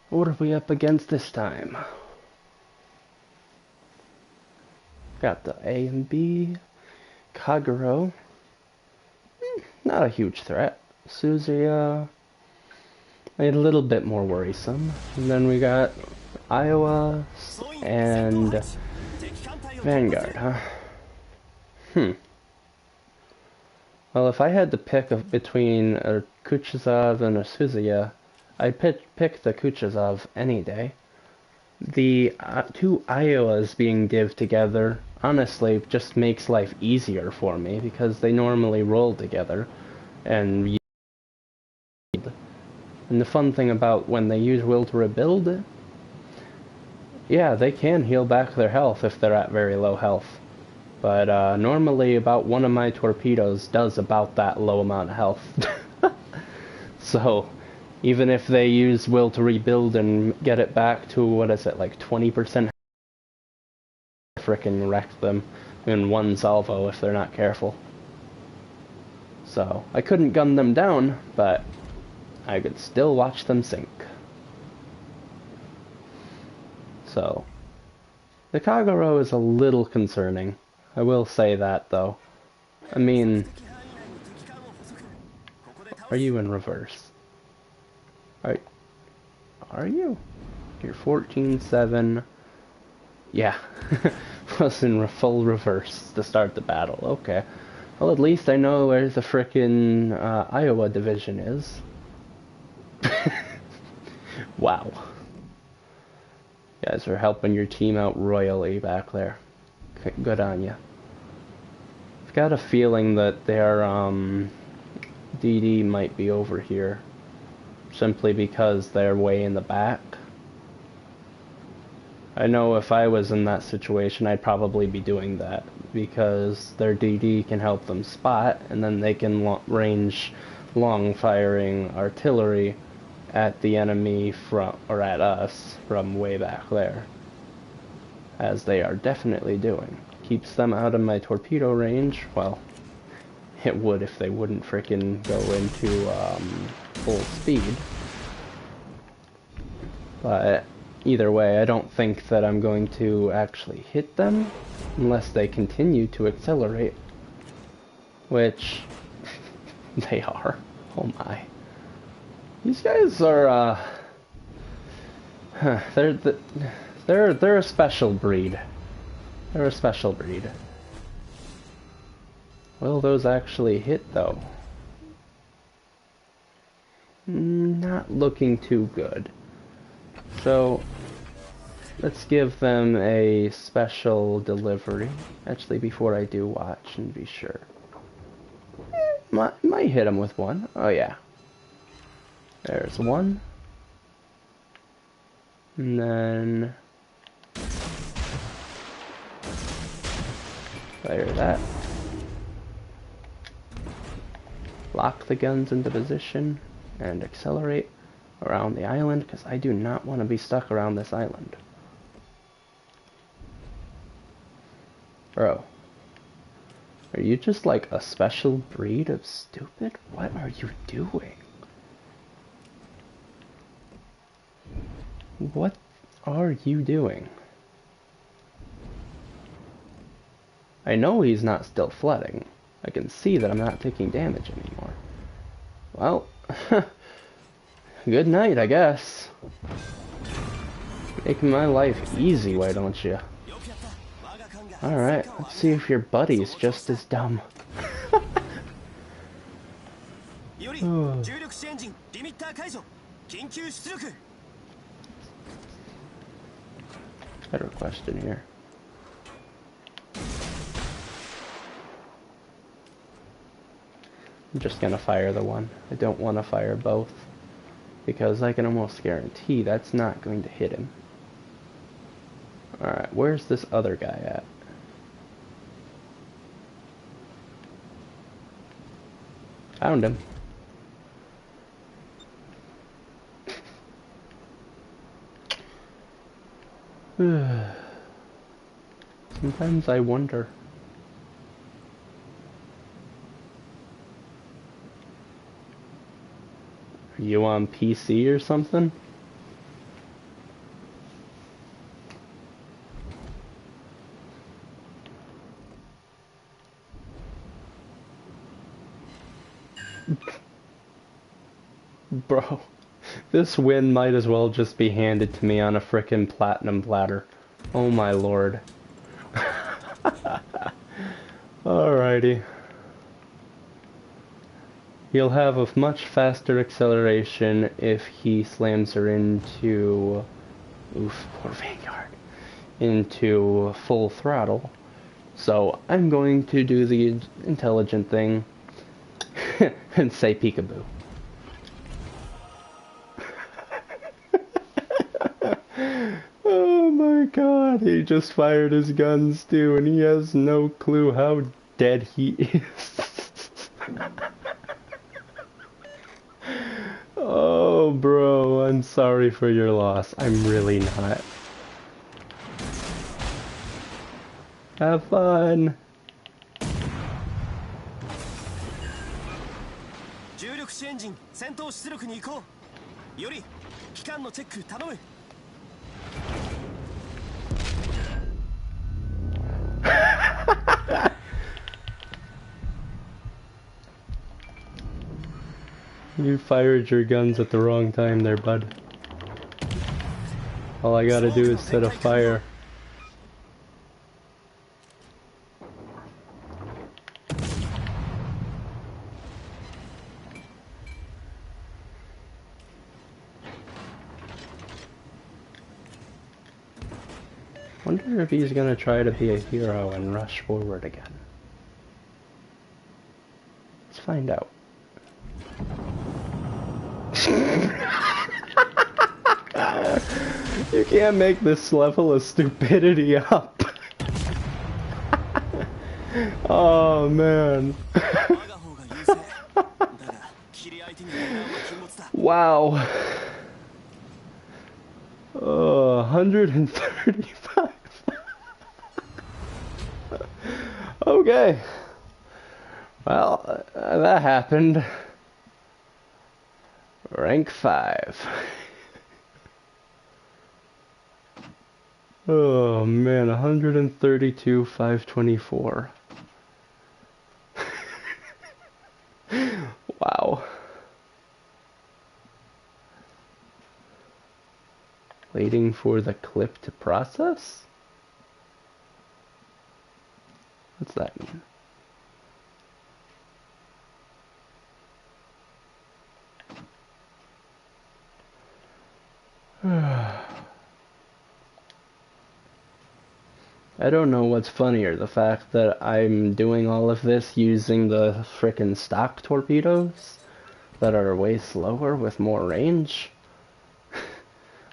What are we up against this time? Got the A and B. Kagero. Not a huge threat. Suzuya. A little bit more worrisome. And then we got Iowa and Vanguard, huh? Well, if I had to pick between a Kuchazov and a Suzuya, I'd pick the Kuchazov any day. The two Iowas being div'd together, honestly, just makes life easier for me, because they normally roll together, and the fun thing about when they use Will to Rebuild, yeah, they can heal back their health if they're at very low health. But normally about one of my torpedoes does about that low amount of health. So, even if they use Will to Rebuild and get it back to, what is it, like 20%, frickin' wreck them in one salvo if they're not careful. So, I couldn't gun them down, but I could still watch them sink. So, the Kagero is a little concerning. I will say that, though. I mean, are you in reverse? Are you? You're 14-7. Yeah, was in full reverse to start the battle. Okay. Well, at least I know where the frickin' Iowa division is. Wow. You guys are helping your team out royally back there. Good on you. I've got a feeling that their DD might be over here, simply because they're way in the back. I know if I was in that situation, I'd probably be doing that, because their DD can help them spot, and then they can range long-firing artillery at the enemy or at us from way back there, as they are definitely doing. Keeps them out of my torpedo range. Well, it would if they wouldn't frickin' go into full speed. But either way, I don't think that I'm going to actually hit them unless they continue to accelerate, which they are. Oh my. These guys are they're a special breed. They're a special breed. Will those actually hit, though? Not looking too good. So, let's give them a special delivery. Actually, before I do, watch and be sure. Might hit them with one. Oh yeah. There's one. And then fire that. Lock the guns into position and accelerate around the island, because I do not want to be stuck around this island. Bro, are you just like a special breed of stupid? What are you doing? What are you doing? I know he's not still flooding. I can see that I'm not taking damage anymore. Well, good night, I guess. Making my life easy, why don't you? Alright, let's see if your buddy's just as dumb. Better question here. I'm just gonna fire the one. I don't want to fire both, because I can almost guarantee that's not going to hit him. Alright, where's this other guy at? Found him. Sometimes I wonder. You on PC or something? Bro, this win might as well just be handed to me on a frickin' platinum platter. Oh my lord. Alrighty. He'll have a much faster acceleration if he slams her into... Oof, poor Vanguard. Into full throttle. So I'm going to do the intelligent thing and say peekaboo. Oh my god, he just fired his guns too, and he has no clue how dead he is. Oh, bro, I'm sorry for your loss. I'm really not. Have fun. 重力子エンジン戦闘出力に移行より機関のチェック頼む You fired your guns at the wrong time there, bud. All I gotta do is set a fire. Wonder if he's gonna try to be a hero and rush forward again. Let's find out. You can't make this level of stupidity up. Oh man. Wow. 135. Okay. Well, that happened. Rank 5. Oh man, 132, 524. Wow. Waiting for the clip to process? What's that mean? I don't know what's funnier, the fact that I'm doing all of this using the frickin' stock torpedoes that are way slower with more range,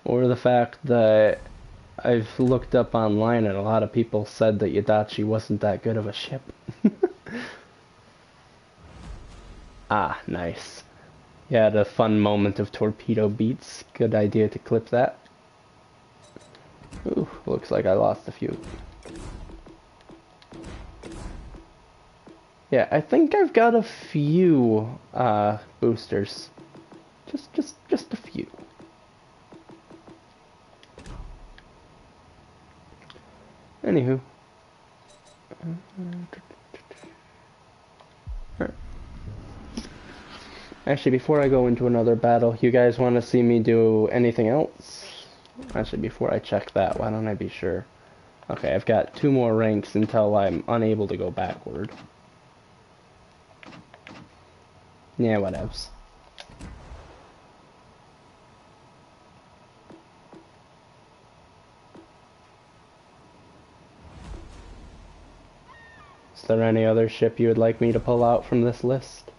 or the fact that I've looked up online and a lot of people said that Yudachi wasn't that good of a ship. Ah, nice. You had a fun moment of torpedo beats. Good idea to clip that. Ooh, looks like I lost a few. Yeah, I think I've got a few boosters. Just a few. Anywho. Actually, before I go into another battle, you guys want to see me do anything else? Actually, before I check that, why don't I be sure? Okay, I've got 2 more ranks until I'm unable to go backward. Yeah, whatevs. Is there any other ship you would like me to pull out from this list?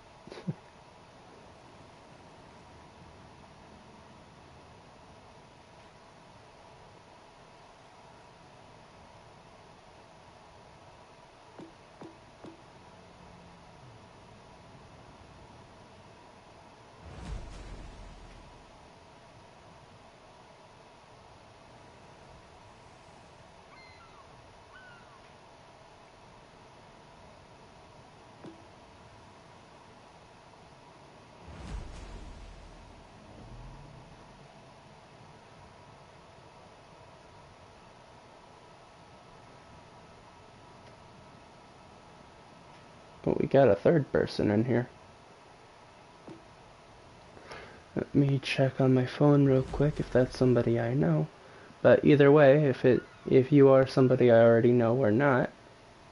Oh, we got a third person in here. Let me check on my phone real quick if that's somebody I know. But either way, if you are somebody I already know or not,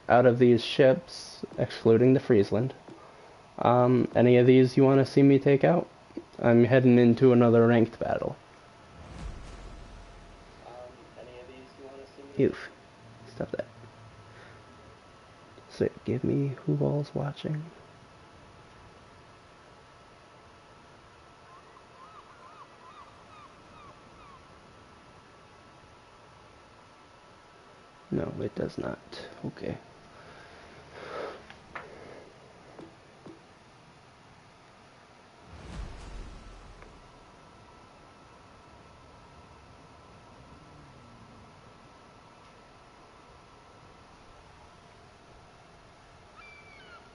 out of these ships, excluding the Friesland, any of these you want to see me take out? I'm heading into another ranked battle. Any of these you want to see me? Oof. Stop that. So give me who all's watching. No, it does not. Okay.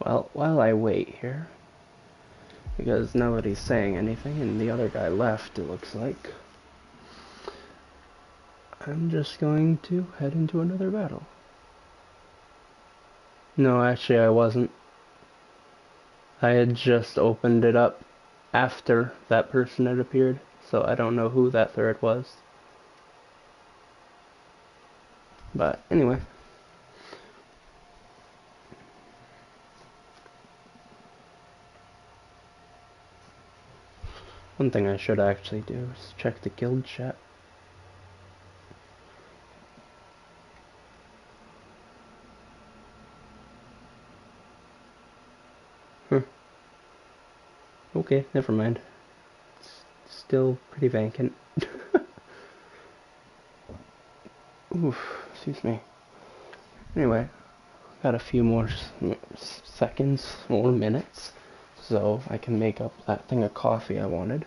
Well, while I wait here, because nobody's saying anything and the other guy left, it looks like, I'm just going to head into another battle. No, actually I wasn't. I had just opened it up after that person had appeared, so I don't know who that third was. But anyway. One thing I should actually do is check the guild chat. Okay, never mind. It's still pretty vacant. Oof, excuse me. Anyway, got a few more seconds, more minutes, so I can make up that thing of coffee I wanted.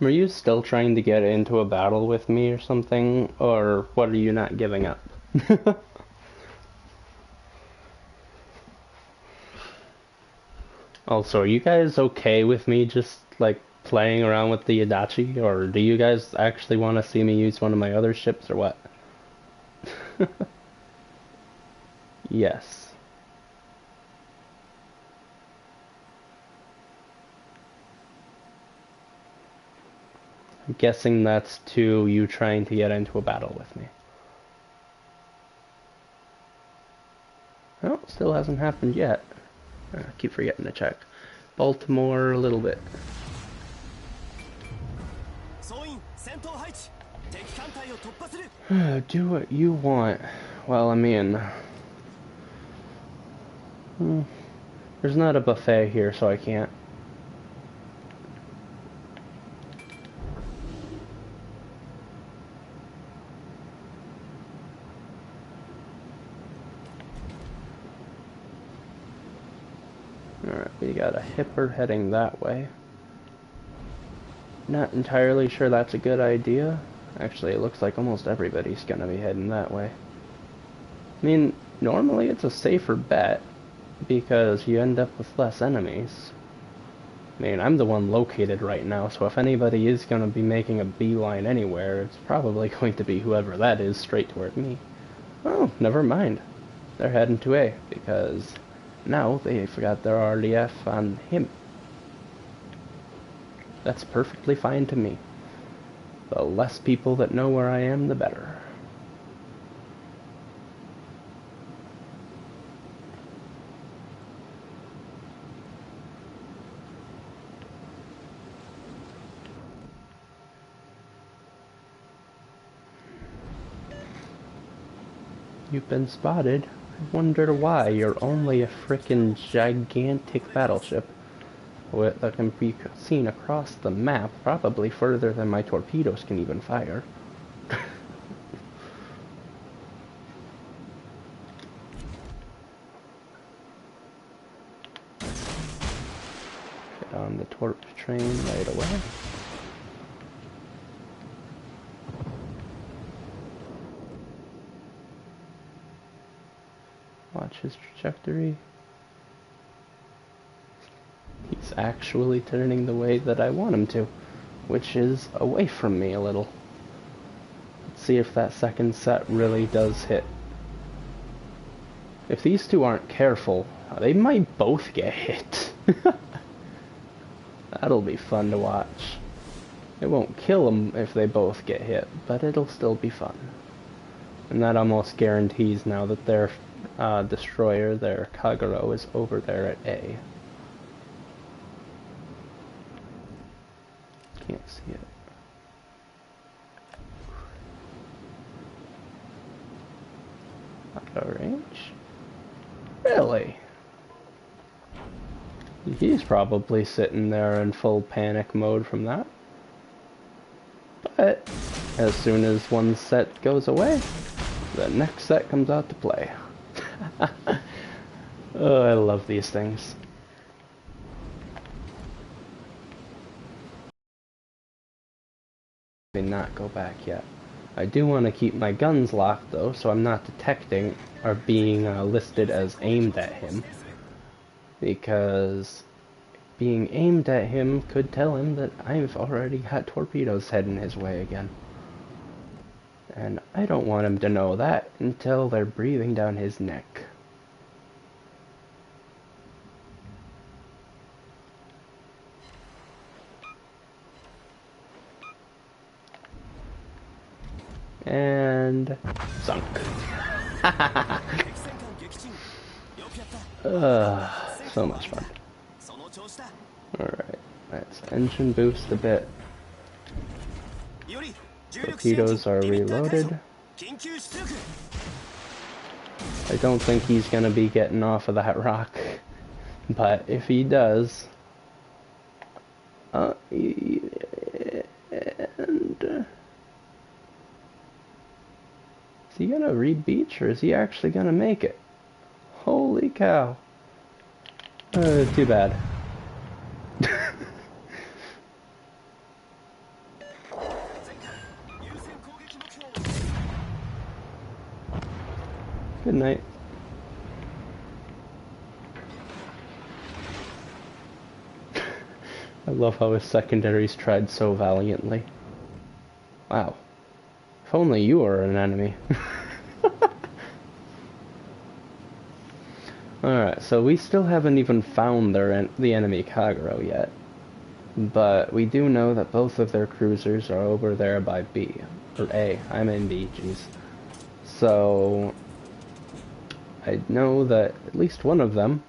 Were you still trying to get into a battle with me or something? Or what are you not giving up? Also, are you guys okay with me just, like, playing around with the Yudachi? Or do you guys actually want to see me use one of my other ships or what? Yes. I'm guessing that's to you trying to get into a battle with me. Well, still hasn't happened yet. I keep forgetting to check. Baltimore, a little bit. Do what you want. Well, I mean... there's not a buffet here, so I can't. Alright, we got a hipper heading that way. Not entirely sure that's a good idea. Actually, it looks like almost everybody's gonna be heading that way. I mean, normally it's a safer bet, because you end up with less enemies. I mean, I'm the one located right now, so if anybody is gonna be making a beeline anywhere, it's probably going to be whoever that is straight toward me. Oh, never mind. They're heading to A, because now they forgot their RDF on him. That's perfectly fine to me. The less people that know where I am, the better. You've been spotted. I wonder why. You're only a frickin' gigantic battleship that can be seen across the map, probably further than my torpedoes can even fire. Get on the Torps train right away. Watch his trajectory. He's actually turning the way that I want him to, which is away from me a little. Let's see if that second set really does hit. If these two aren't careful, they might both get hit. That'll be fun to watch. It won't kill them if they both get hit, but it'll still be fun. And that almost guarantees now that their destroyer, their Kagero, is over there at A. Can't see it. Out of range? Really? He's probably sitting there in full panic mode from that. But as soon as one set goes away, the next set comes out to play. Oh, I love these things. Not go back yet. I do want to keep my guns locked though, so I'm not detecting or being listed as aimed at him. Because being aimed at him could tell him that I've already got torpedoes heading his way again. And I don't want him to know that until they're breathing down his neck. And sunk. So much fun. Alright, let's engine boost a bit. Torpedoes are reloaded. I don't think he's gonna be getting off of that rock, but if he does, is he gonna re-beach, or is he actually gonna make it? Holy cow. Too bad. Good night. I love how his secondaries tried so valiantly. Wow. If only you were an enemy. Alright, so we still haven't even found the enemy Kagero yet. But we do know that both of their cruisers are over there by B. Or A. I'm in B, jeez. So I know that at least one of them,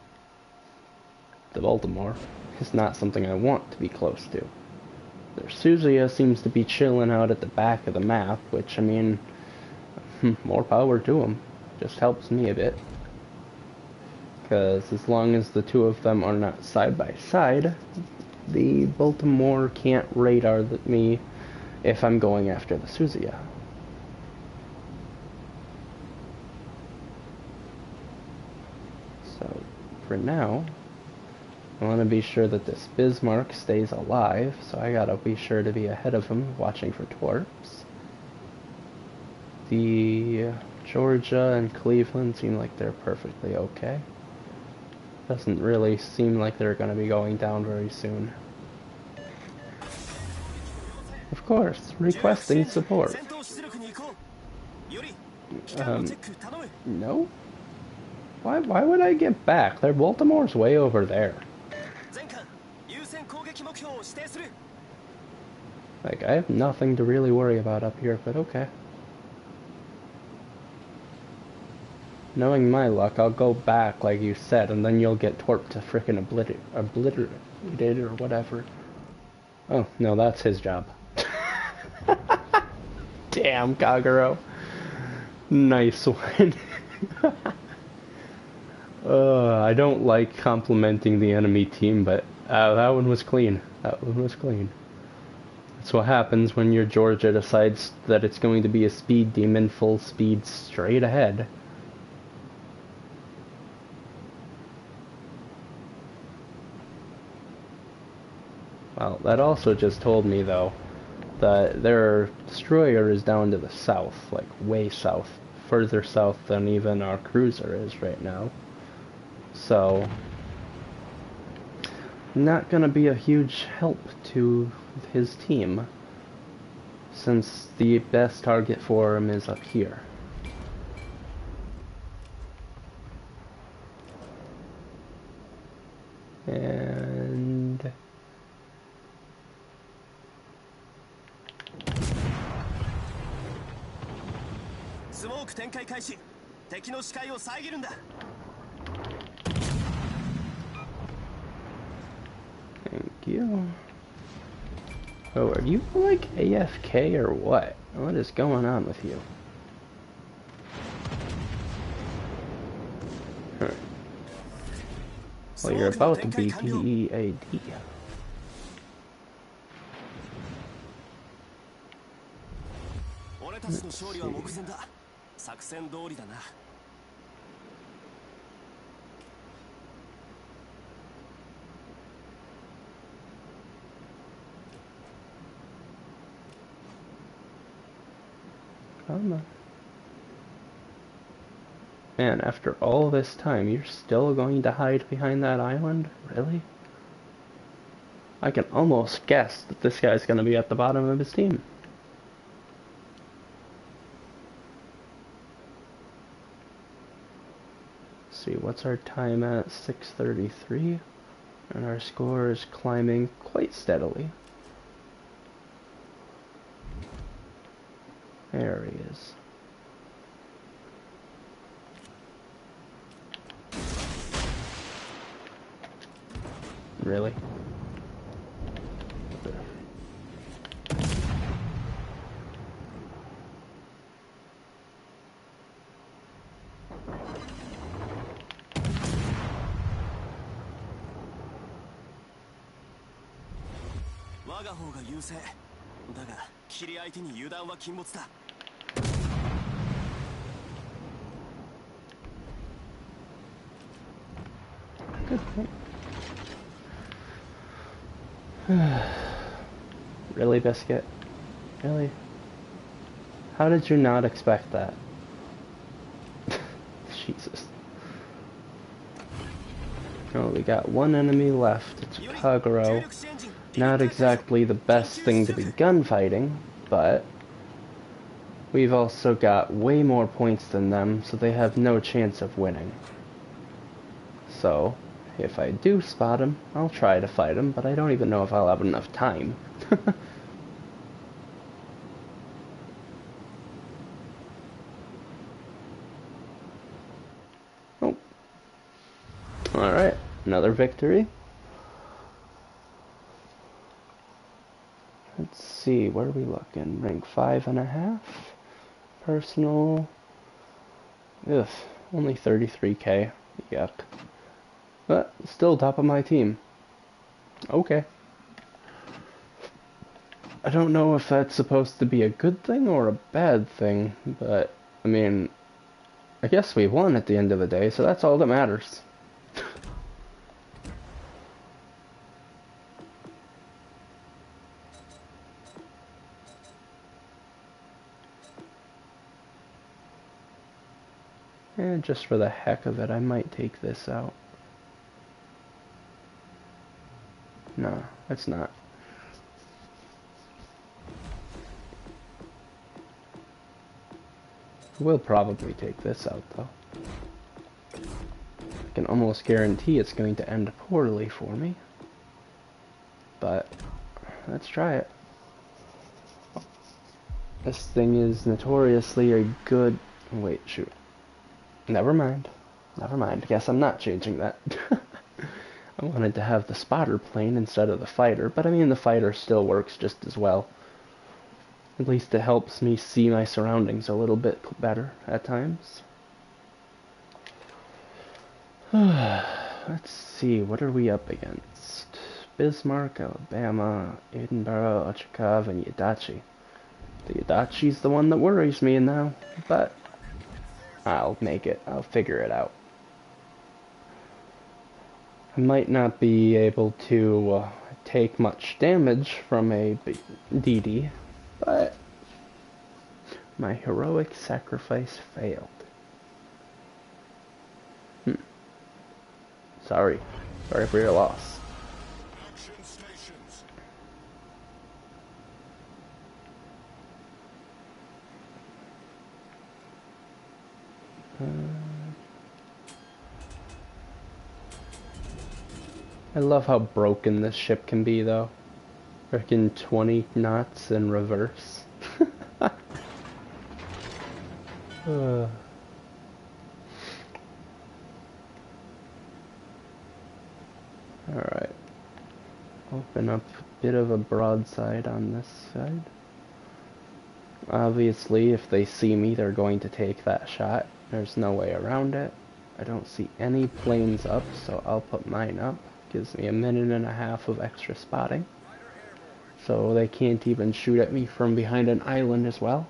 the Baltimore, is not something I want to be close to. Their Suzuya seems to be chilling out at the back of the map, which, I mean, more power to them. Just helps me a bit. Because as long as the two of them are not side by side, the Baltimore can't radar me if I'm going after the Suzuya. So, for now, I want to be sure that this Bismarck stays alive, so I gotta be sure to be ahead of him, watching for Torps. The Georgia and Cleveland seem like they're perfectly okay. Doesn't really seem like they're gonna be going down very soon. Of course, requesting support. No? Why would I get back? Their Baltimore's way over there. Like, I have nothing to really worry about up here, but okay. Knowing my luck, I'll go back like you said, and then you'll get Torp to frickin' obliterated or whatever. Oh, no, that's his job. Damn, Kagero. Nice one. I don't like complimenting the enemy team, but that one was clean. That one was clean. That's what happens when your Georgia decides that it's going to be a speed demon full speed straight ahead. Well, that also just told me, though, that their destroyer is down to the south, like way south, further south than even our cruiser is right now. So, not gonna be a huge help to his team, since the best target for him is up here. And Smoke 展開開始。敵の視界を遮るんだ。Thank you. Oh, are you like AFK or what? What is going on with you? Huh. Well, you're about to be DEAD. 俺たちの勝利は目前だ。作戦通りだな。Come on. Man, after all this time, you're still going to hide behind that island? Really? I can almost guess that this guy's going to be at the bottom of his team. Let's see, what's our time at? 6:33. And our score is climbing quite steadily. There he is. Really? Good point. Really, Biscuit? Really? How did you not expect that? Jesus. Oh, we got one enemy left. It's Kagero. Not exactly the best thing to be gunfighting, but we've also got way more points than them, so they have no chance of winning. So, if I do spot him, I'll try to fight him, but I don't even know if I'll have enough time. Oh. Alright, another victory. Let's see, where are we looking? Rank 5.5? Personal. Ugh, only 33k. Yuck. But still top of my team. Okay. I don't know if that's supposed to be a good thing or a bad thing, but I mean, I guess we won at the end of the day, so that's all that matters. And just for the heck of it, I might take this out. No, it's not. We'll probably take this out, though. I can almost guarantee it's going to end poorly for me. But, let's try it. This thing is notoriously a good... Wait, shoot. Never mind. Never mind. Guess I'm not changing that. I wanted to have the spotter plane instead of the fighter, but I mean the fighter still works just as well. At least it helps me see my surroundings a little bit better at times. Let's see, what are we up against? Bismarck, Alabama, Edinburgh, Ochakov, and Yudachi. The Yudachi's the one that worries me now, but I'll make it. I'll figure it out. I might not be able to take much damage from a DD, but my heroic sacrifice failed. Sorry. Sorry for your loss. Action stations. I love how broken this ship can be, though. Freaking 20 knots in reverse. Alright. Open up a bit of a broadside on this side. Obviously, if they see me, they're going to take that shot. There's no way around it. I don't see any planes up, so I'll put mine up. Gives me a minute and a half of extra spotting. So they can't even shoot at me from behind an island as well.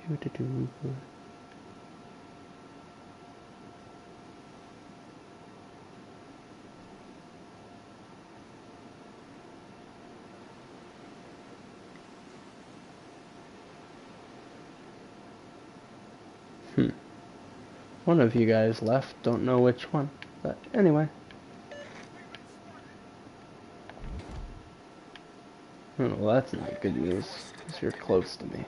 Doo-doo-doo. One of you guys left, don't know which one, but anyway. Oh, well, that's not good news, because you're close to me.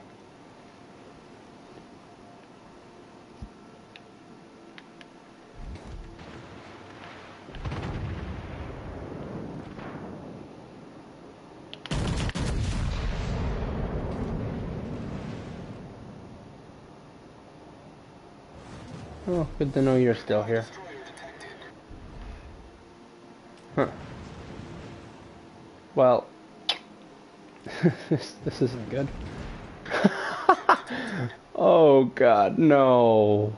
Oh, good to know you're still here. Huh. Well, this isn't good. Oh God, no.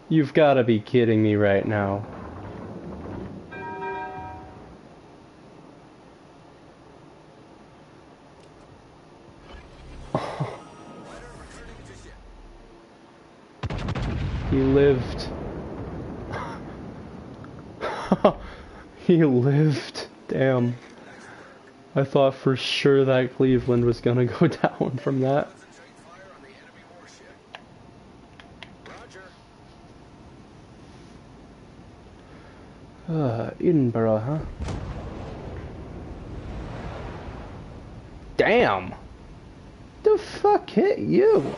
You've got to be kidding me right now. He lived. He lived. Damn. I thought for sure that Cleveland was gonna go down from that. Concentrate fire on the enemy warship. Roger. Edinburgh, huh? Damn! The fuck hit you?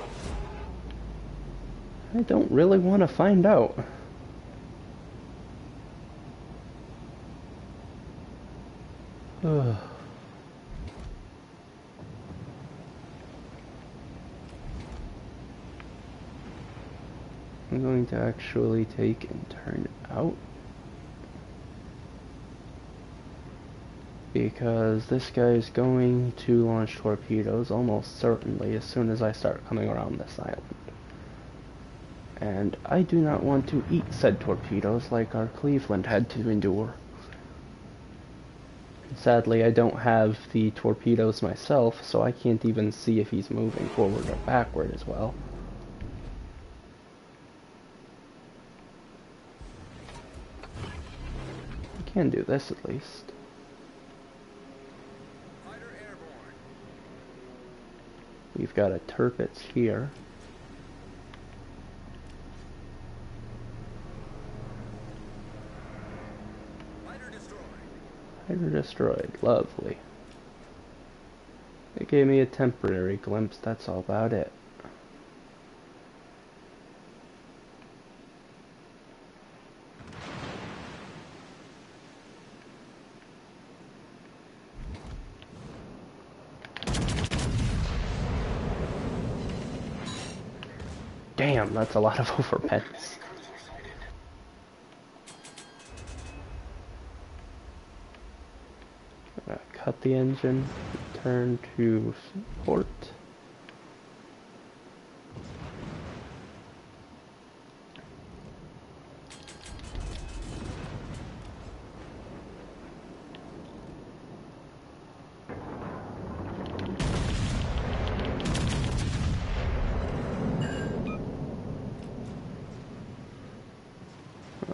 I don't really want to find out. Ugh. I'm going to actually take and turn it out. Because this guy is going to launch torpedoes almost certainly as soon as I start coming around this island. And I do not want to eat said torpedoes like our Cleveland had to endure. Sadly, I don't have the torpedoes myself, so I can't even see if he's moving forward or backward as well. I can do this at least. Fighter airborne. We've got a Torps here. Fighter destroyed. Fighter destroyed. Lovely. It gave me a temporary glimpse, that's all about it. Damn, that's a lot of overheads. Cut the engine, return to port.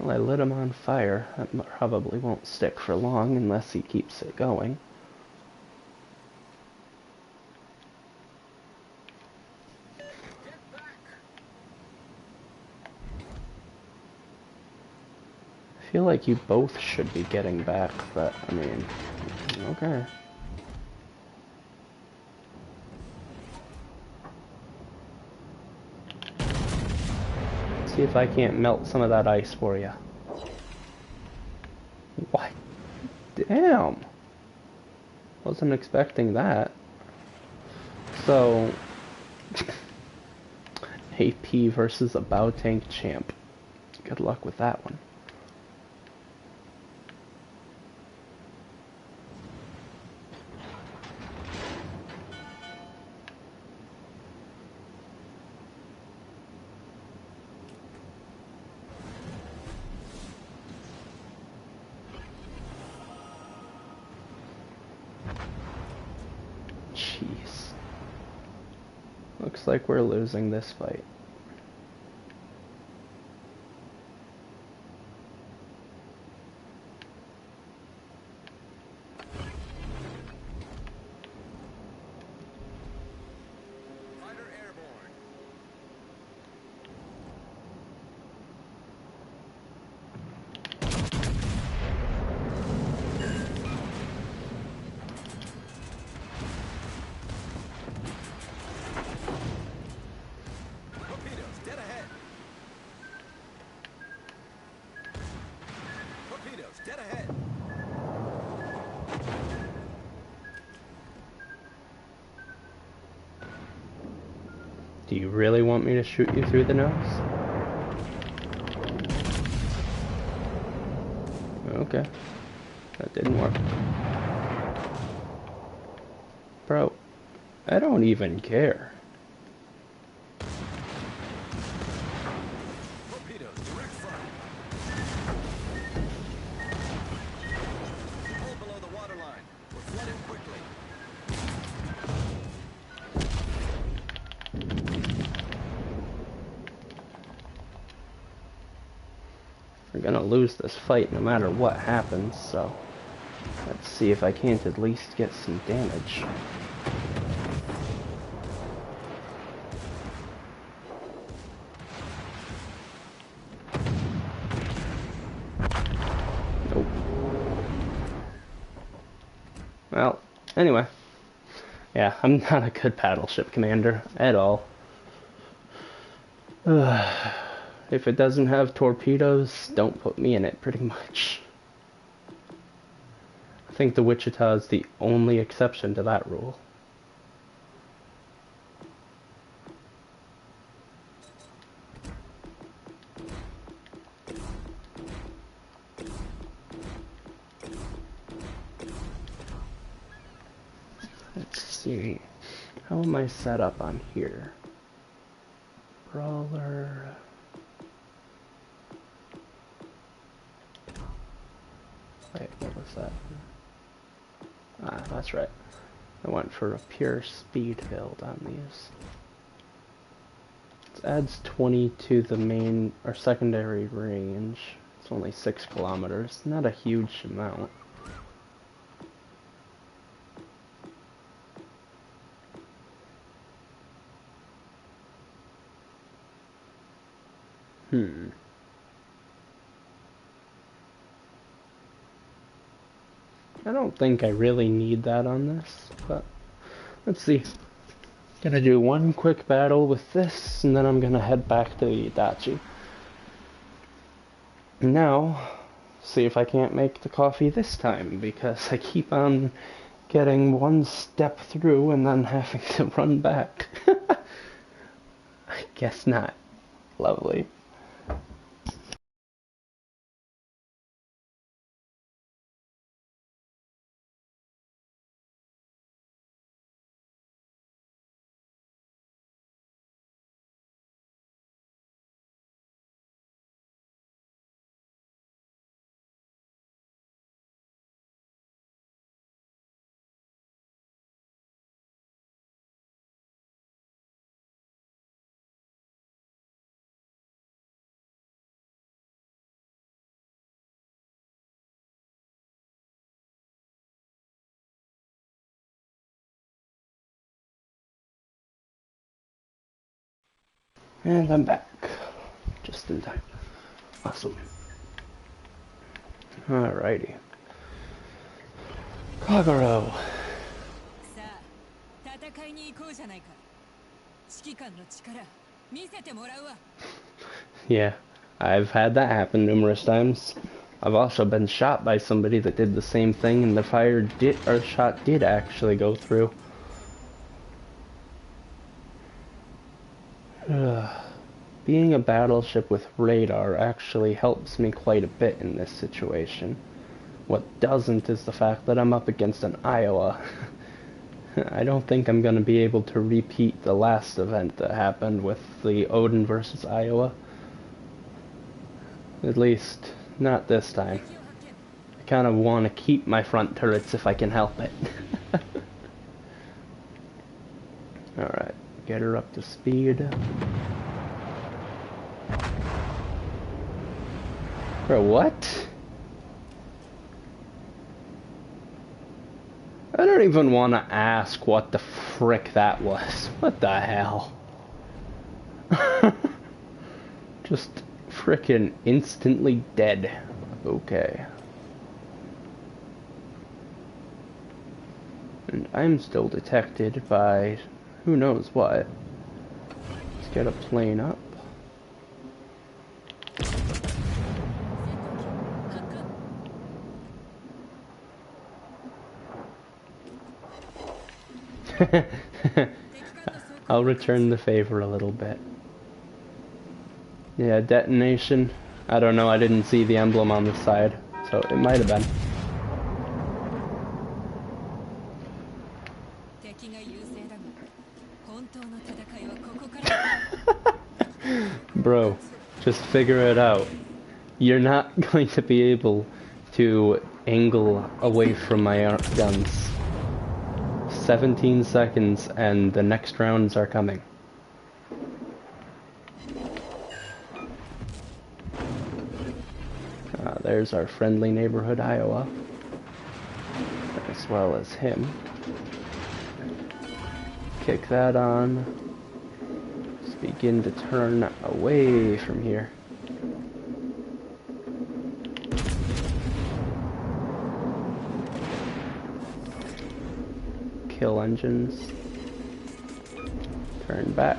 Well, I lit him on fire. That probably won't stick for long unless he keeps it going. I feel like you both should be getting back, but I mean, okay. See if I can't melt some of that ice for you. What? Damn! Wasn't expecting that. So, AP versus a bow tank champ. Good luck with that one. Jeez. Looks like we're losing this fight. Fighter airborne. Torpedoes dead ahead. Torpedoes dead ahead. Do you really want me to shoot you through the nose? Okay. That didn't work. Bro, I don't even care. Torpedoes direct front. Hold below the waterline. We're flooding quickly. We're gonna lose this fight no matter what happens, so let's see if I can't at least get some damage. Nope. Well, anyway. Yeah, I'm not a good battleship commander at all. If it doesn't have torpedoes, don't put me in it, pretty much. I think the Wichita is the only exception to that rule. Let's see. How am I set up on here? Brawler. Wait, what was that? Ah, that's right. I went for a pure speed build on these. It adds 20 to the main or secondary range. It's only 6 kilometers. Not a huge amount. I don't think I really need that on this, but let's see. Gonna do one quick battle with this, and then I'm gonna head back to Yudachi. Now, see if I can't make the coffee this time, because I keep on getting one step through and then having to run back. I guess not. Lovely. And I'm back. Just in time. Awesome. Alrighty. Kagero. Yeah, I've had that happen numerous times. I've also been shot by somebody that did the same thing, and the shot did actually go through. Being a battleship with radar actually helps me quite a bit in this situation. What doesn't is the fact that I'm up against an Iowa. I don't think I'm going to be able to repeat the last event that happened with the Odin versus Iowa. At least, not this time. I kind of want to keep my front turrets if I can help it. Alright, get her up to speed. Bro, what? I don't even want to ask what the frick that was. What the hell? Just frickin' instantly dead. Okay. And I'm still detected by who knows what. Let's get a plane up. I'll return the favor a little bit. Yeah, detonation. I don't know, I didn't see the emblem on the side, so it might have been. Bro, just figure it out. You're not going to be able to angle away from my guns. 17 seconds and the next rounds are coming. There's our friendly neighborhood Iowa, as well as him. Kick that on. Let's begin to turn away from here. Kill engines. Turn back.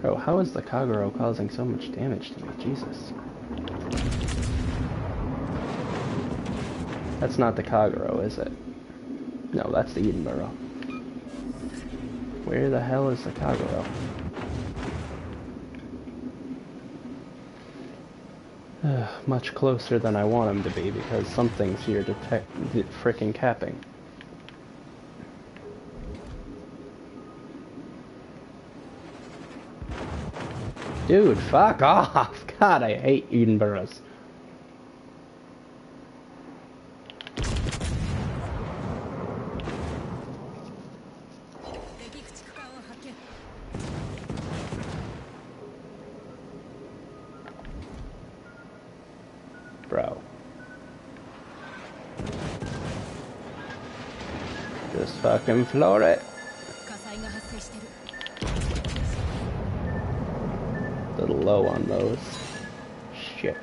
Oh, how is the Kagero causing so much damage to me? Jesus. That's not the Kagero, is it? No, that's the Edinburgh. Where the hell is the Kagero? Much closer than I want him to be, because something's here to frickin' capping. Dude, fuck off! God, I hate Edinburghs. Bro. Just fucking floor it. low on those. Shit.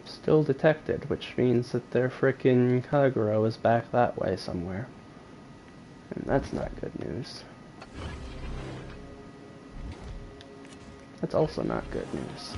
Still detected, which means that their frickin' Kagura is back that way somewhere. And that's not good news. That's also not good news.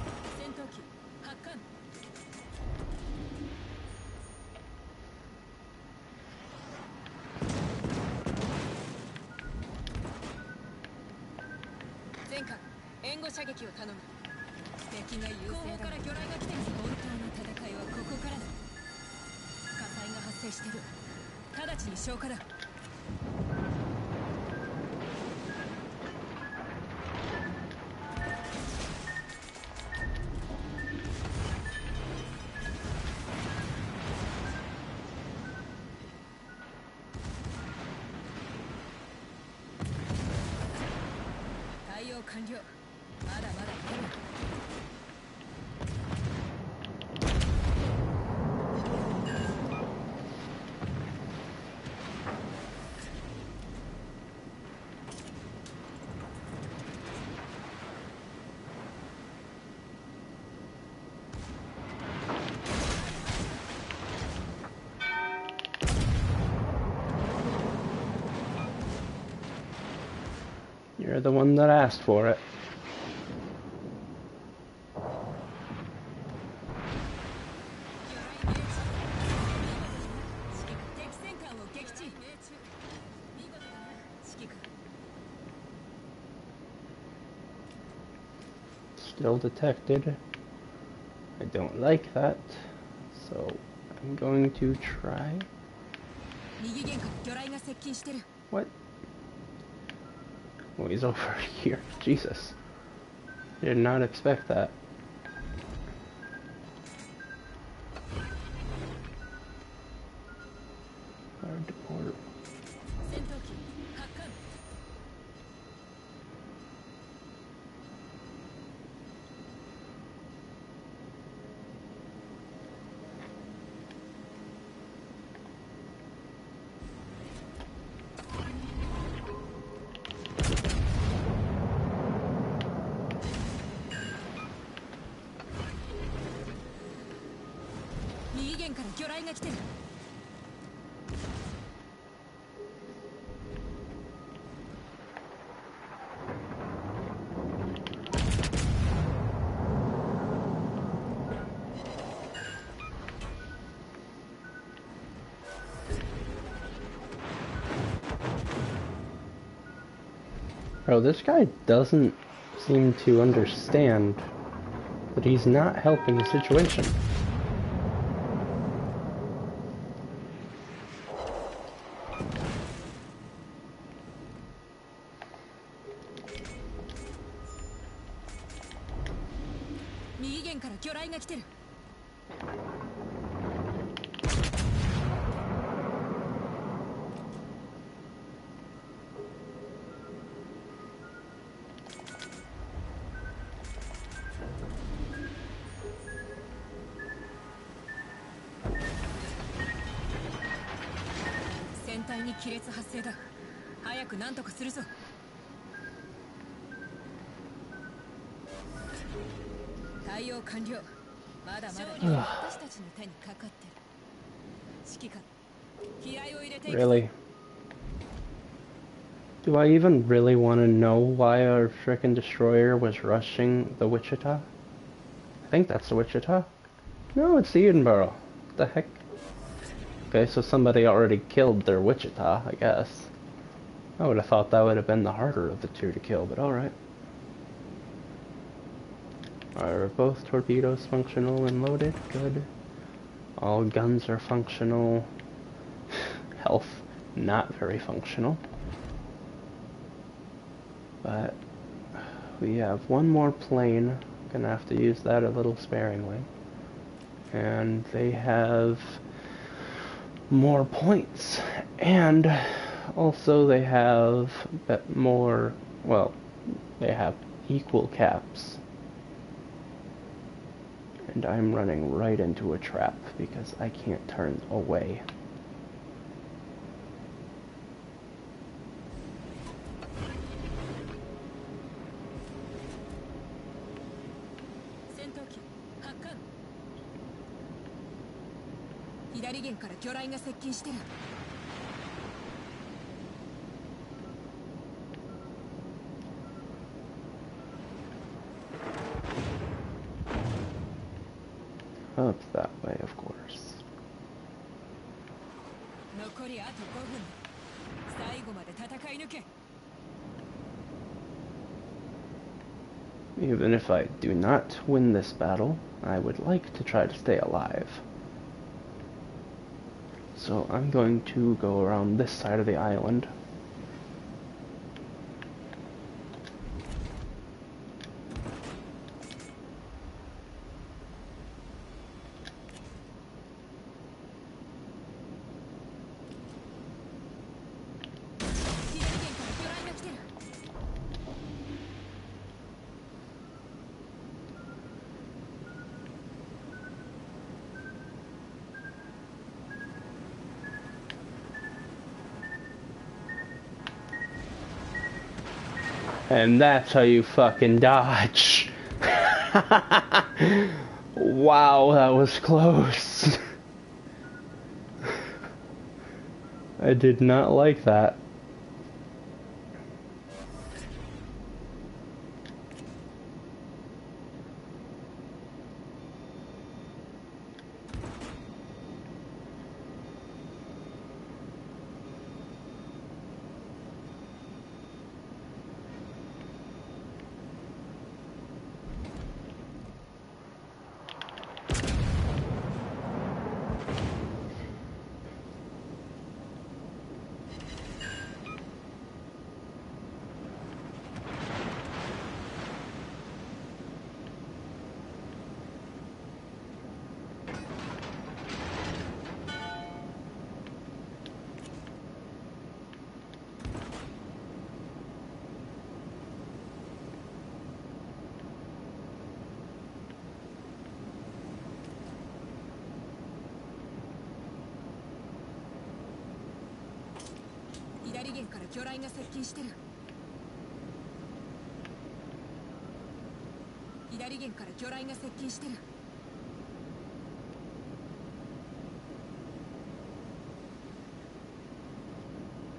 You're the one that asked for it. Still detected. I don't like that, so I'm going to try. What? Oh, he's over here. Jesus. Did not expect that. Hard to port. Bro, this guy doesn't seem to understand that he's not helping the situation. Really? Do I even really want to know why our frickin' destroyer was rushing the Wichita? I think that's the Wichita. No, it's the Edinburgh. What the heck? Okay, so somebody already killed their Wichita, I guess. I would have thought that would have been the harder of the two to kill, but alright. Are both torpedoes functional and loaded? Good. All guns are functional. Health, not very functional. But we have one more plane. Gonna have to use that a little sparingly. And they have more points. And also they have more, well, they have equal caps. And I'm running right into a trap because I can't turn away. Up that way, of course. Even if I do not win this battle, I would like to try to stay alive. So I'm going to go around this side of the island. And that's how you fucking dodge. Wow, that was close. I did not like that.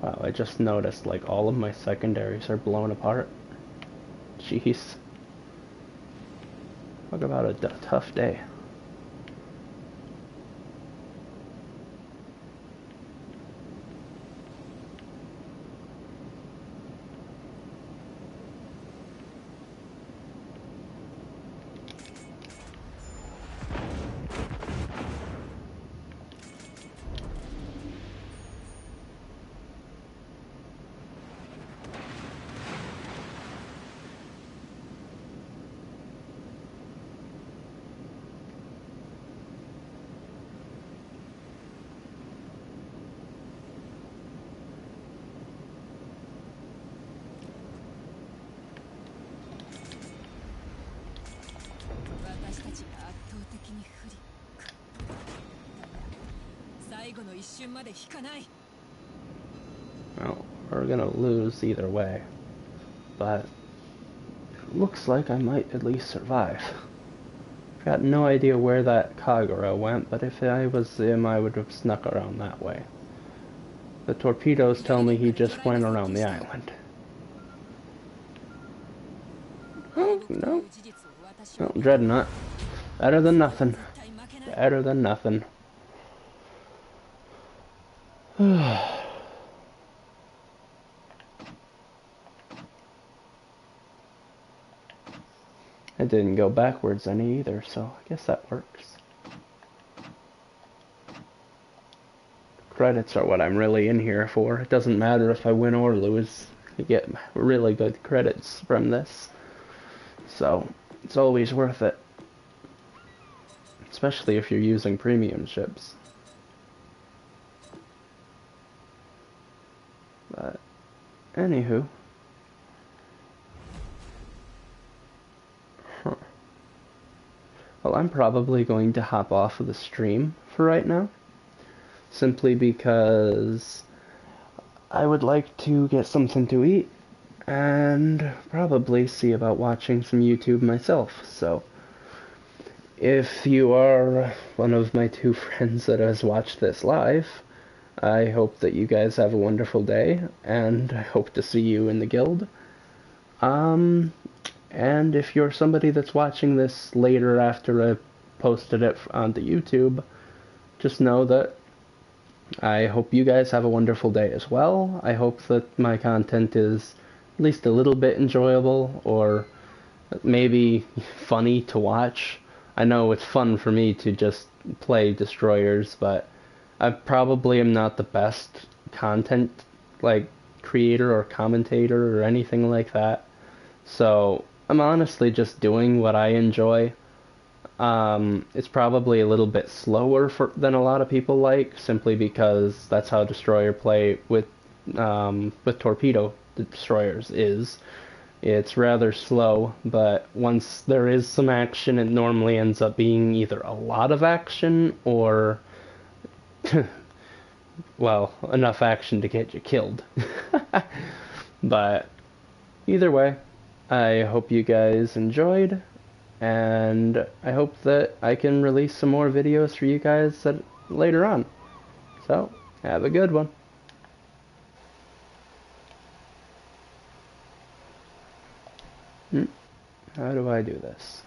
Wow, I just noticed like all of my secondaries are blown apart. Jeez. Talk about a tough day. Well, we're gonna lose either way, but it looks like I might at least survive. Got no idea where that Kagura went, but if I was him, I would have snuck around that way. The torpedoes tell me he just went around the island. Oh, no. No, Dreadnought. Better than nothing. Better than nothing. It didn't go backwards any either, so I guess that works. Credits are what I'm really in here for. It doesn't matter if I win or lose. You get really good credits from this. So, it's always worth it. Especially if you're using premium ships. But, anywho. Well, I'm probably going to hop off of the stream for right now. Simply because I would like to get something to eat and probably see about watching some YouTube myself. So, if you are one of my two friends that has watched this live, I hope that you guys have a wonderful day, and I hope to see you in the guild. And if you're somebody that's watching this later after I posted it onto YouTube, just know that I hope you guys have a wonderful day as well. I hope that my content is at least a little bit enjoyable, or maybe funny to watch. I know it's fun for me to just play destroyers, but I probably am not the best content like creator or commentator or anything like that. So I'm honestly just doing what I enjoy. It's probably a little bit slower than a lot of people like, simply because that's how destroyer play with torpedo destroyers is. It's rather slow, but once there is some action, it normally ends up being either a lot of action or, well, enough action to get you killed. But either way, I hope you guys enjoyed, and I hope that I can release some more videos for you guys later on. So, have a good one. How do I do this?